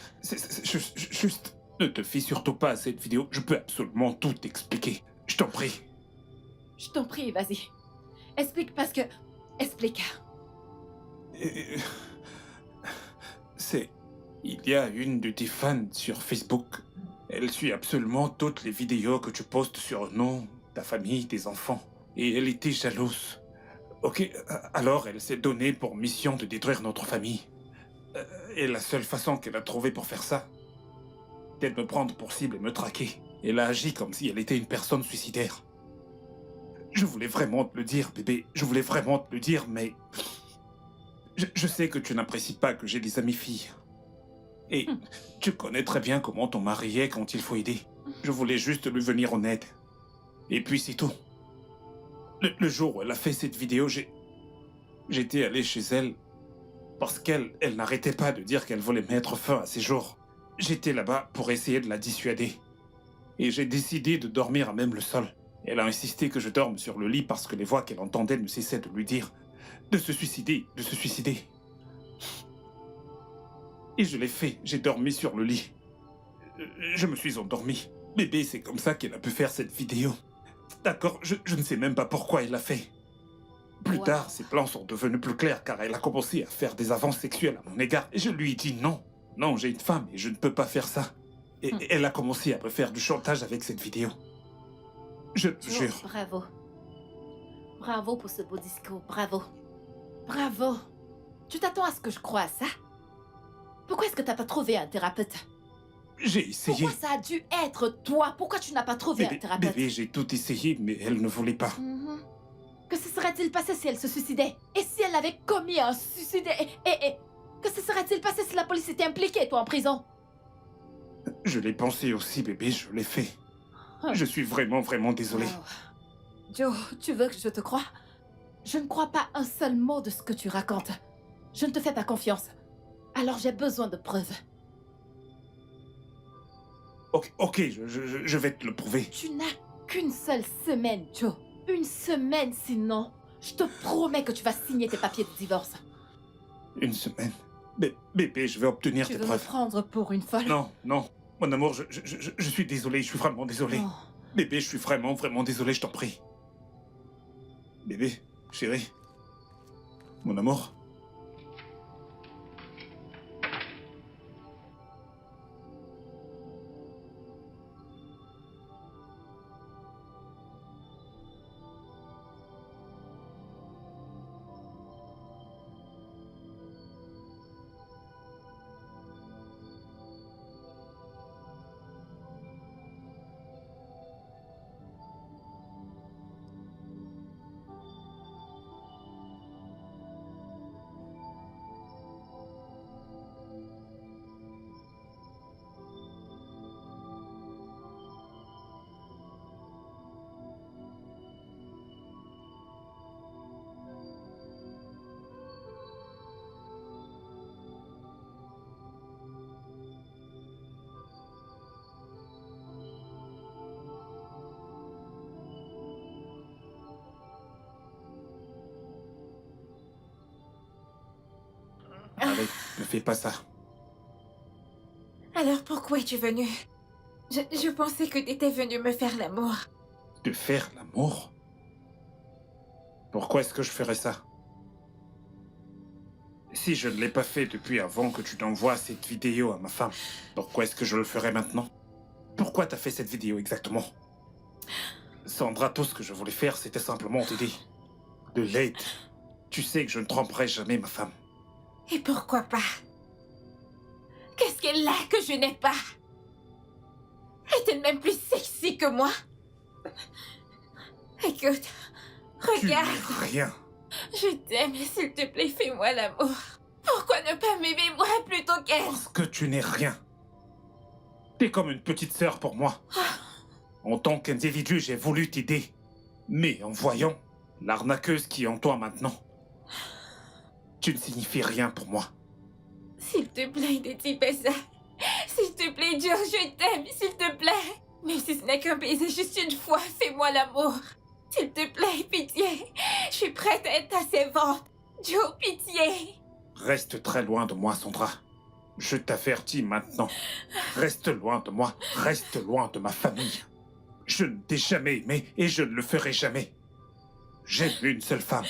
Juste, ne te fie surtout pas à cette vidéo, je peux absolument tout t'expliquer. Je t'en prie. Je t'en prie, vas-y. Explique parce que... Explique. Euh, C'est... Il y a une de tes fans sur Facebook. Elle suit absolument toutes les vidéos que tu postes sur nous, ta famille, tes enfants. Et elle était jalouse. Ok, alors elle s'est donnée pour mission de détruire notre famille. Et la seule façon qu'elle a trouvée pour faire ça, c'est de me prendre pour cible et me traquer. Elle a agi comme si elle était une personne suicidaire. Je voulais vraiment te le dire, bébé. Je voulais vraiment te le dire, mais... Je sais que tu n'apprécies pas que j'ai des amis filles. Et tu connais très bien comment ton mari est quand il faut aider. Je voulais juste lui venir en aide. Et puis c'est tout. Le jour où elle a fait cette vidéo, j'étais allé chez elle parce qu'elle n'arrêtait pas de dire qu'elle voulait mettre fin à ses jours. J'étais là-bas pour essayer de la dissuader. Et j'ai décidé de dormir à même le sol. Elle a insisté que je dorme sur le lit parce que les voix qu'elle entendait ne cessaient de lui dire de se suicider, de se suicider. Et je l'ai fait, j'ai dormi sur le lit. Je me suis endormi. Bébé, c'est comme ça qu'elle a pu faire cette vidéo. D'accord, je ne sais même pas pourquoi elle l'a fait. Plus Wow. tard, ses plans sont devenus plus clairs car elle a commencé à faire des avances sexuelles à mon égard. Et je lui ai dit non. Non, j'ai une femme et je ne peux pas faire ça. Et elle a commencé à me faire du chantage avec cette vidéo. Je te Joe, jure. bravo. Bravo pour ce beau discours, bravo. Bravo. Tu t'attends à ce que je croie à ça? Pourquoi est-ce que t'as pas trouvé un thérapeute? J'ai essayé. Pourquoi ça a dû être toi? Pourquoi tu n'as pas trouvé un thérapeute? Bébé, j'ai tout essayé, mais elle ne voulait pas. Mhm. Que se serait-il passé si elle se suicidait? Et si elle avait commis un suicide? Et que se serait-il passé si la police était impliquée, toi, en prison? Je l'ai pensé aussi, bébé, je l'ai fait. Ah. Je suis vraiment, vraiment désolé. Oh. Joe, tu veux que je te croie? Je ne crois pas un seul mot de ce que tu racontes. Je ne te fais pas confiance. Alors j'ai besoin de preuves. Ok, je vais te le prouver. Tu n'as qu'une seule semaine, Joe. Une semaine, sinon, je te promets que tu vas signer tes papiers de divorce. Une semaine. Bébé, je vais obtenir Tu tes veux me preuves. prendre pour une folle? Non, non. Mon amour, je suis désolé, je suis vraiment désolé. Oh. Bébé, je suis vraiment, vraiment désolé, je t'en prie. Bébé, chérie. Mon amour. arrête, ne fais pas ça. Alors pourquoi es-tu venu? Je pensais que t'étais venu me faire l'amour. De faire l'amour? Pourquoi est-ce que je ferais ça? Si je ne l'ai pas fait depuis avant que tu t'envoies cette vidéo à ma femme, pourquoi est-ce que je le ferais maintenant? Pourquoi t'as fait cette vidéo exactement? Sandra, tout ce que je voulais faire, c'était simplement t'aider. De l'aide. Tu sais que je ne tromperai jamais ma femme. Et pourquoi pas? Qu'est-ce qu'elle a que je n'ai pas? Est-elle même plus sexy que moi? Écoute, Tu regarde. n'es rien. Je t'aime, s'il te plaît, fais-moi l'amour. Pourquoi ne pas m'aimer moi plutôt qu'elle? Parce que tu n'es rien. T'es comme une petite sœur pour moi. En tant qu'individu, j'ai voulu t'aider. Mais en voyant l'arnaqueuse qui est en toi maintenant, tu ne signifies rien pour moi. S'il te plaît, ne dis pas ça. S'il te plaît, Joe, je t'aime, s'il te plaît. Même si ce n'est qu'un baiser juste une fois, fais-moi l'amour. S'il te plaît, pitié. Je suis prête à être ta servante. Joe, pitié. Reste très loin de moi, Sandra. Je t'avertis maintenant. Reste loin de moi. Reste loin de ma famille. Je ne t'ai jamais aimé et je ne le ferai jamais. J'aime une seule femme.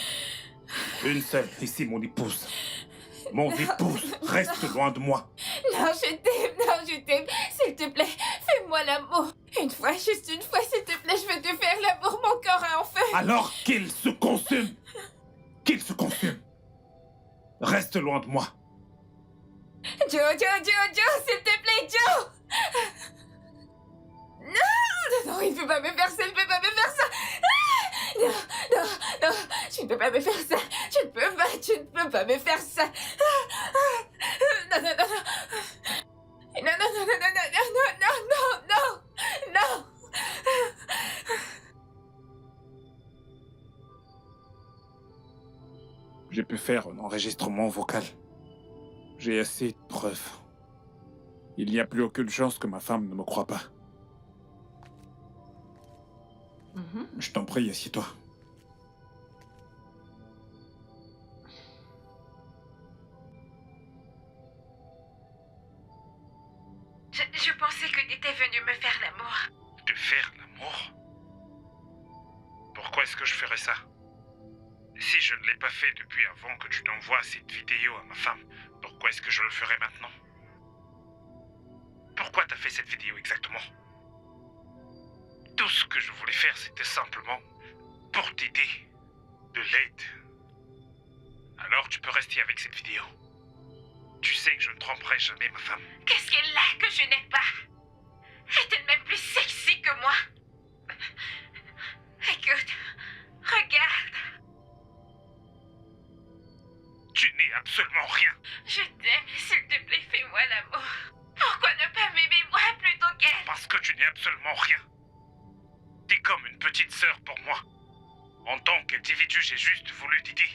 Une seule, et c'est mon épouse. Mon épouse, reste loin de moi. Non, je t'aime, s'il te plaît, fais-moi l'amour. Une fois, juste une fois, s'il te plaît, je veux te faire l'amour, mon corps est en feu. Alors qu'il se consume. Qu'il se consume. Reste loin de moi. Joe, s'il te plaît, Joe. Non, il ne peut pas me faire ça, il ne peut pas me faire ça. Non, tu ne peux pas me faire ça. Tu ne peux pas me faire ça. Non. Non. Je peux faire un enregistrement vocal. J'ai assez de preuves. Il n'y a plus aucune chance que ma femme ne me croie pas. Je t'en prie, assieds-toi. Je pensais que t'étais venu me faire l'amour. De faire l'amour? Pourquoi est-ce que je ferais ça? Si je ne l'ai pas fait depuis avant que tu t'envoies cette vidéo à ma femme, pourquoi est-ce que je le ferais maintenant? Pourquoi t'as fait cette vidéo exactement? Tout ce que je voulais faire, c'était simplement pour t'aider. De l'aide. Alors tu peux rester avec cette vidéo. Tu sais que je ne tromperai jamais ma femme. Qu'est-ce qu'elle a que je n'ai pas? Est-elle même plus sexy que moi? Écoute, regarde. Tu n'es absolument rien. Je t'aime, s'il te plaît, fais-moi l'amour. Pourquoi ne pas m'aimer moi plutôt qu'elle? Parce que tu n'es absolument rien. T'es comme une petite sœur pour moi. En tant qu'individu, j'ai juste voulu t'aider.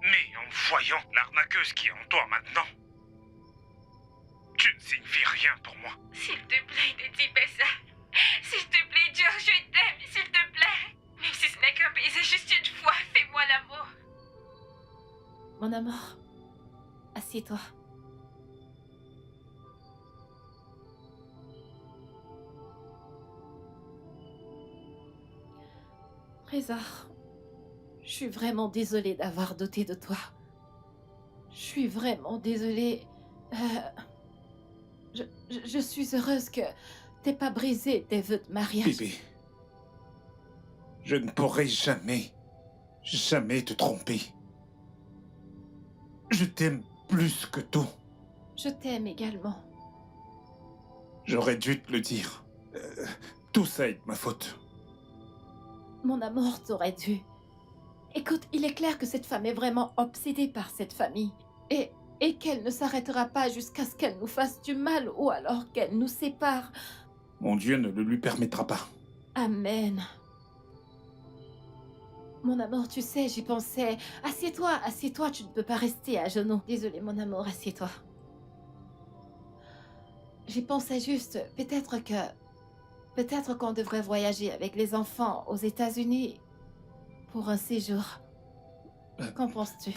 Mais en voyant l'arnaqueuse qui est en toi maintenant, tu ne signifies rien pour moi. S'il te plaît, ne dis pas ça. S'il te plaît, Joe, je t'aime, s'il te plaît. Même si ce n'est qu'un baiser juste une fois, fais-moi l'amour. Mon amour, assieds-toi. Trésor, je suis vraiment désolée d'avoir douté de toi. Je suis vraiment désolée. Je suis heureuse que t'aies pas brisé tes vœux de mariage. Bébé, je ne pourrai jamais te tromper. Je t'aime plus que tout. Je t'aime également. J'aurais dû te le dire. Tout ça est de ma faute. Mon amour, t'aurais dû. Écoute, il est clair que cette femme est vraiment obsédée par cette famille. Et qu'elle ne s'arrêtera pas jusqu'à ce qu'elle nous fasse du mal ou alors qu'elle nous sépare. Mon Dieu ne le lui permettra pas. Amen. Mon amour, tu sais, j'y pensais. Assieds-toi, tu ne peux pas rester à genoux. Désolée, mon amour, assieds-toi. J'y pensais juste, peut-être qu'on devrait voyager avec les enfants aux États-Unis pour un séjour. Qu'en penses-tu?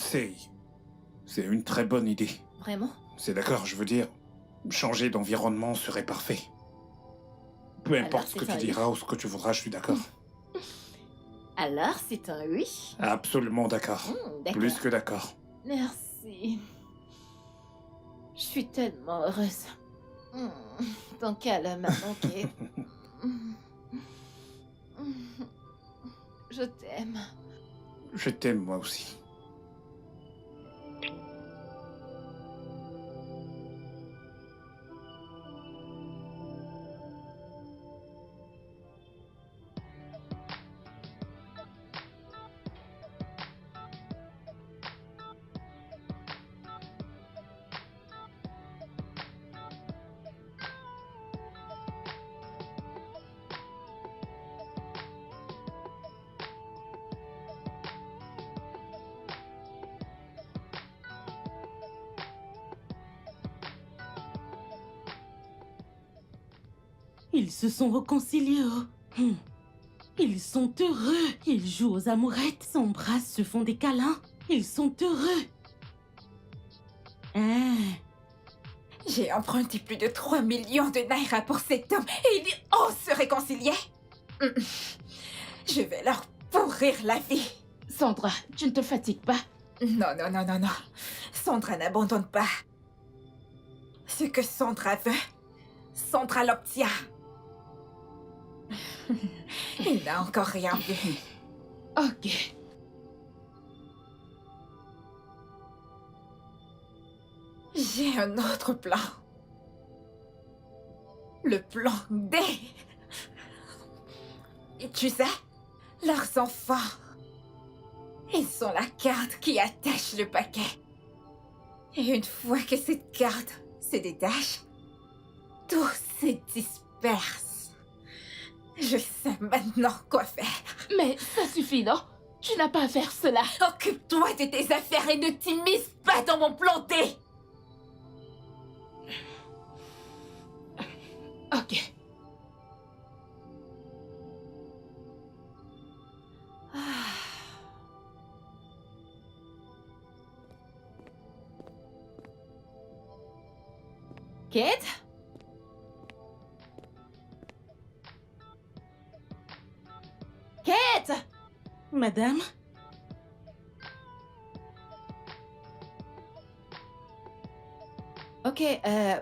C'est une très bonne idée. Vraiment? C'est d'accord, je veux dire, changer d'environnement serait parfait. Peu Alors, importe ce que c'est tu un oui. diras ou ce que tu voudras, je suis d'accord. Alors, c'est un oui? Absolument d'accord. D'accord. Plus que d'accord. Merci. Je suis tellement heureuse. Ton câlin m'a manqué. Je t'aime. Je t'aime moi aussi. Ils se sont réconciliés. Oh. Ils sont heureux. Ils jouent aux amourettes, s'embrassent, se font des câlins. Ils sont heureux. Hein? J'ai emprunté plus de 3 millions de naira pour cet homme et ils osent se réconcilier. Je vais leur pourrir la vie. Sandra, tu ne te fatigues pas? Non, non, non, non, non. Sandra n'abandonne pas. Ce que Sandra veut, Sandra l'obtient. Il n'a encore rien vu. Ok. J'ai un autre plan. Le plan D. Et tu sais, leurs enfants, ils sont la carte qui attache le paquet. Et une fois que cette carte se détache, tout se disperse. Je sais maintenant quoi faire. Mais ça suffit, non? Tu n'as pas à faire cela. Occupe-toi de tes affaires et ne t'immisce pas dans mon plan D. Ok. Kate? Kate! Madame? Ok,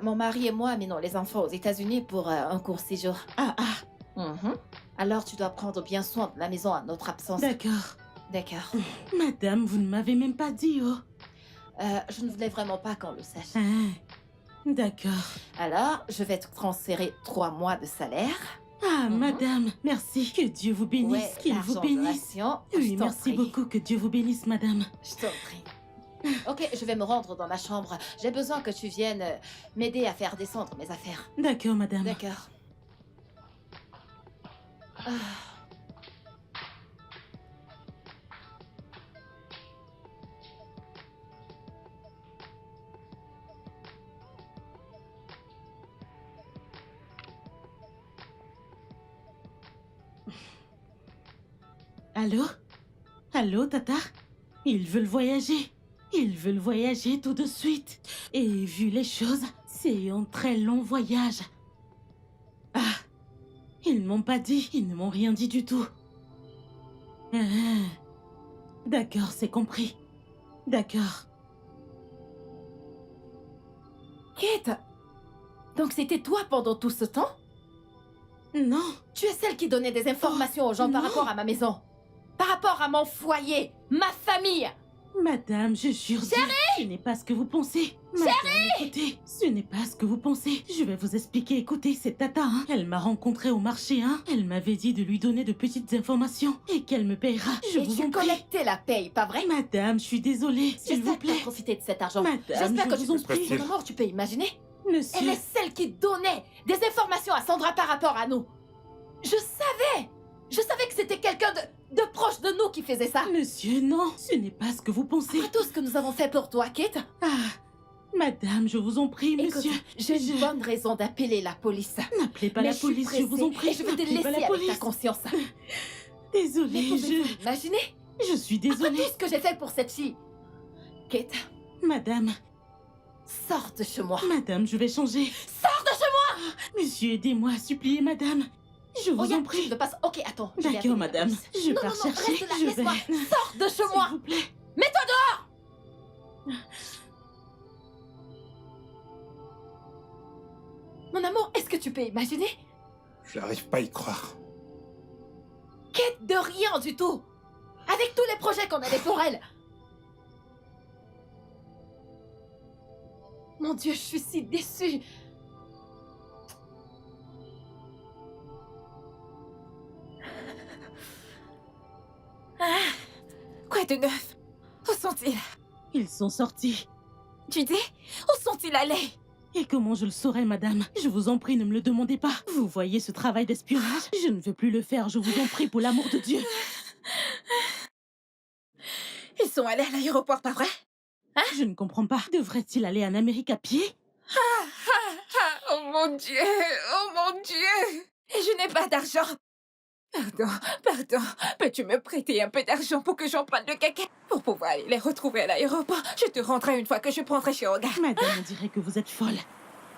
mon mari et moi amenons les enfants aux États-Unis pour un court séjour. Ah, Alors tu dois prendre bien soin de la maison à notre absence. d'accord. D'accord. Madame, vous ne m'avez même pas dit, oh. Je ne voulais vraiment pas qu'on le sache. Ah, d'accord. Alors, je vais te transférer 3 mois de salaire. Ah, Mhm. madame, merci. Que Dieu vous bénisse, Ouais, qu'il vous l'argent de bénisse. ration, Oui, je t'en merci prie. beaucoup. Que Dieu vous bénisse, madame. Je t'en prie. Ok, je vais me rendre dans ma chambre. J'ai besoin que tu viennes m'aider à faire descendre mes affaires. D'accord, madame. D'accord. Ah. Allô? Allô, Tata? Ils veulent voyager. Ils veulent voyager tout de suite. Et vu les choses, c'est un très long voyage. Ah, ils ne m'ont pas dit. Ils ne m'ont rien dit du tout. Ah, d'accord, c'est compris. D'accord. Kate, donc c'était toi pendant tout ce temps? Non, Tu es celle qui donnait des informations aux gens par non. rapport à ma maison. Par rapport à mon foyer, ma famille. madame, je jure. Ce n'est pas ce que vous pensez. Madame, écoutez, ce n'est pas ce que vous pensez. Je vais vous expliquer. Écoutez, c'est Tata, hein. Elle m'a rencontrée au marché, hein. Elle m'avait dit de lui donner de petites informations et qu'elle me payera. Je Et vous tu en prie. collectais la paye, pas vrai? Madame, je suis désolée, s'il vous J'espère que tu as plaît. profité de cet argent. Madame, J'espère je que vous tu en peux... prie. Mon amour, tu peux imaginer? Elle Monsieur, est celle qui donnait des informations à Sandra par rapport à nous. Je savais que c'était quelqu'un de proche de nous qui faisait ça. monsieur, non, ce n'est pas ce que vous pensez. Après tout ce que nous avons fait pour toi, Kate, Ah, madame, je vous en prie, écoute, monsieur. j'ai une Je- bonne raison d'appeler la police. N'appelez pas Mais la je suis police, je vous en pressée prie. et je veux te N'appelez laisser pas la avec ta police. conscience. Désolée, Mais pouvez-vous je imaginer suis après désolée. tout ce que j'ai fait pour cette fille? Kate, Madame, Sors de chez moi. Madame, je vais changer. Sors de chez moi. Monsieur, aidez-moi, suppliez, madame. Je vous en Regarde, prie. tu ne passes. Ok, attends. je vais D'accord, appeler la madame. police. Je Non, pars non, non, chercher. reste là, Je laisse-moi. vais. Sors de chez moi. S'il vous plaît. Mets-toi dehors. Mon amour, est-ce que tu peux imaginer? Je n'arrive pas à y croire. Quête de rien du tout. Avec tous les projets qu'on avait pour elle. Mon Dieu, je suis si déçue. Quoi de neuf? Où sont-ils? Ils sont sortis. Tu dis? Où sont-ils allés? Et comment je le saurais, madame? Je vous en prie, ne me le demandez pas. Vous voyez ce travail d'espionnage? Je ne veux plus le faire, je vous en prie, pour l'amour de Dieu. Ils sont allés à l'aéroport, pas vrai? Je ne comprends pas. Devrait-il aller en Amérique à pied? Oh mon Dieu! Oh mon Dieu! Et je n'ai pas d'argent. Pardon. Peux-tu me prêter un peu d'argent pour que j'emprunte le caca? Pour pouvoir aller les retrouver à l'aéroport. Je te rendrai une fois que je prendrai chez Olga. Madame, on dirait que vous êtes folle.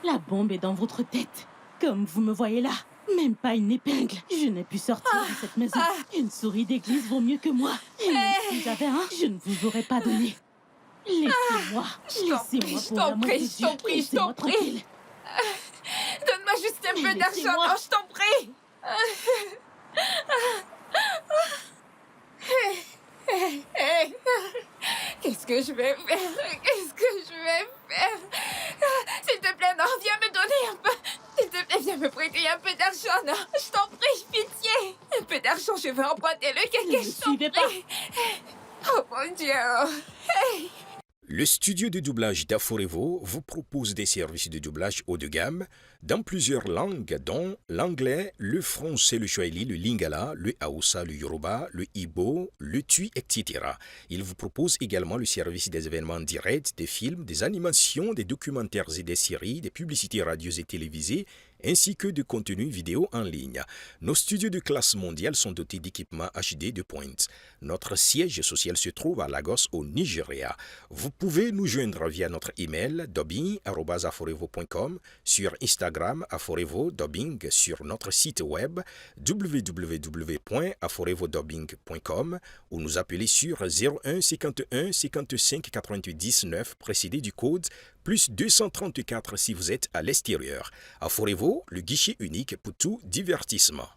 La bombe est dans votre tête. Comme vous me voyez là. Même pas une épingle. Je n'ai pu sortir de cette maison. Une souris d'église vaut mieux que moi. Et même si j'avais un, je ne vous aurais pas donné. Laissez-moi. Laissez-moi pour l'amour de Dieu. Je t'en prie, je t'en Laissez-moi prie. tranquille. Donne-moi juste un peu d'argent. Laissez-moi. Non, je t'en prie. Qu'est-ce que je vais faire? Qu'est-ce que je vais faire? S'il te plaît, non, viens me donner un peu. S'il te plaît, viens me prêter un peu d'argent, non. Je t'en prie, pitié. Un peu d'argent, je veux emprunter le Ne caca, me je t'en suivez pas. prie. Oh mon Dieu. Le studio de doublage d'Aforevo vous propose des services de doublage haut de gamme dans plusieurs langues, dont l'anglais, le français, le swahili, le lingala, le hausa, le yoruba, le igbo, le tui, etc. Il vous propose également le service des événements directs, des films, des animations, des documentaires et des séries, des publicités radios et télévisées, ainsi que de contenus vidéo en ligne. Nos studios de classe mondiale sont dotés d'équipements HD de pointe. Notre siège social se trouve à Lagos, au Nigeria. Vous pouvez nous joindre via notre email dubbing@aforevo.com, sur Instagram Aforevo Dubbing, sur notre site web www.aforevodubbing.com ou nous appeler sur 01 51 55 88 19 précédé du code plus 234 si vous êtes à l'extérieur. Aforevo, le guichet unique pour tout divertissement.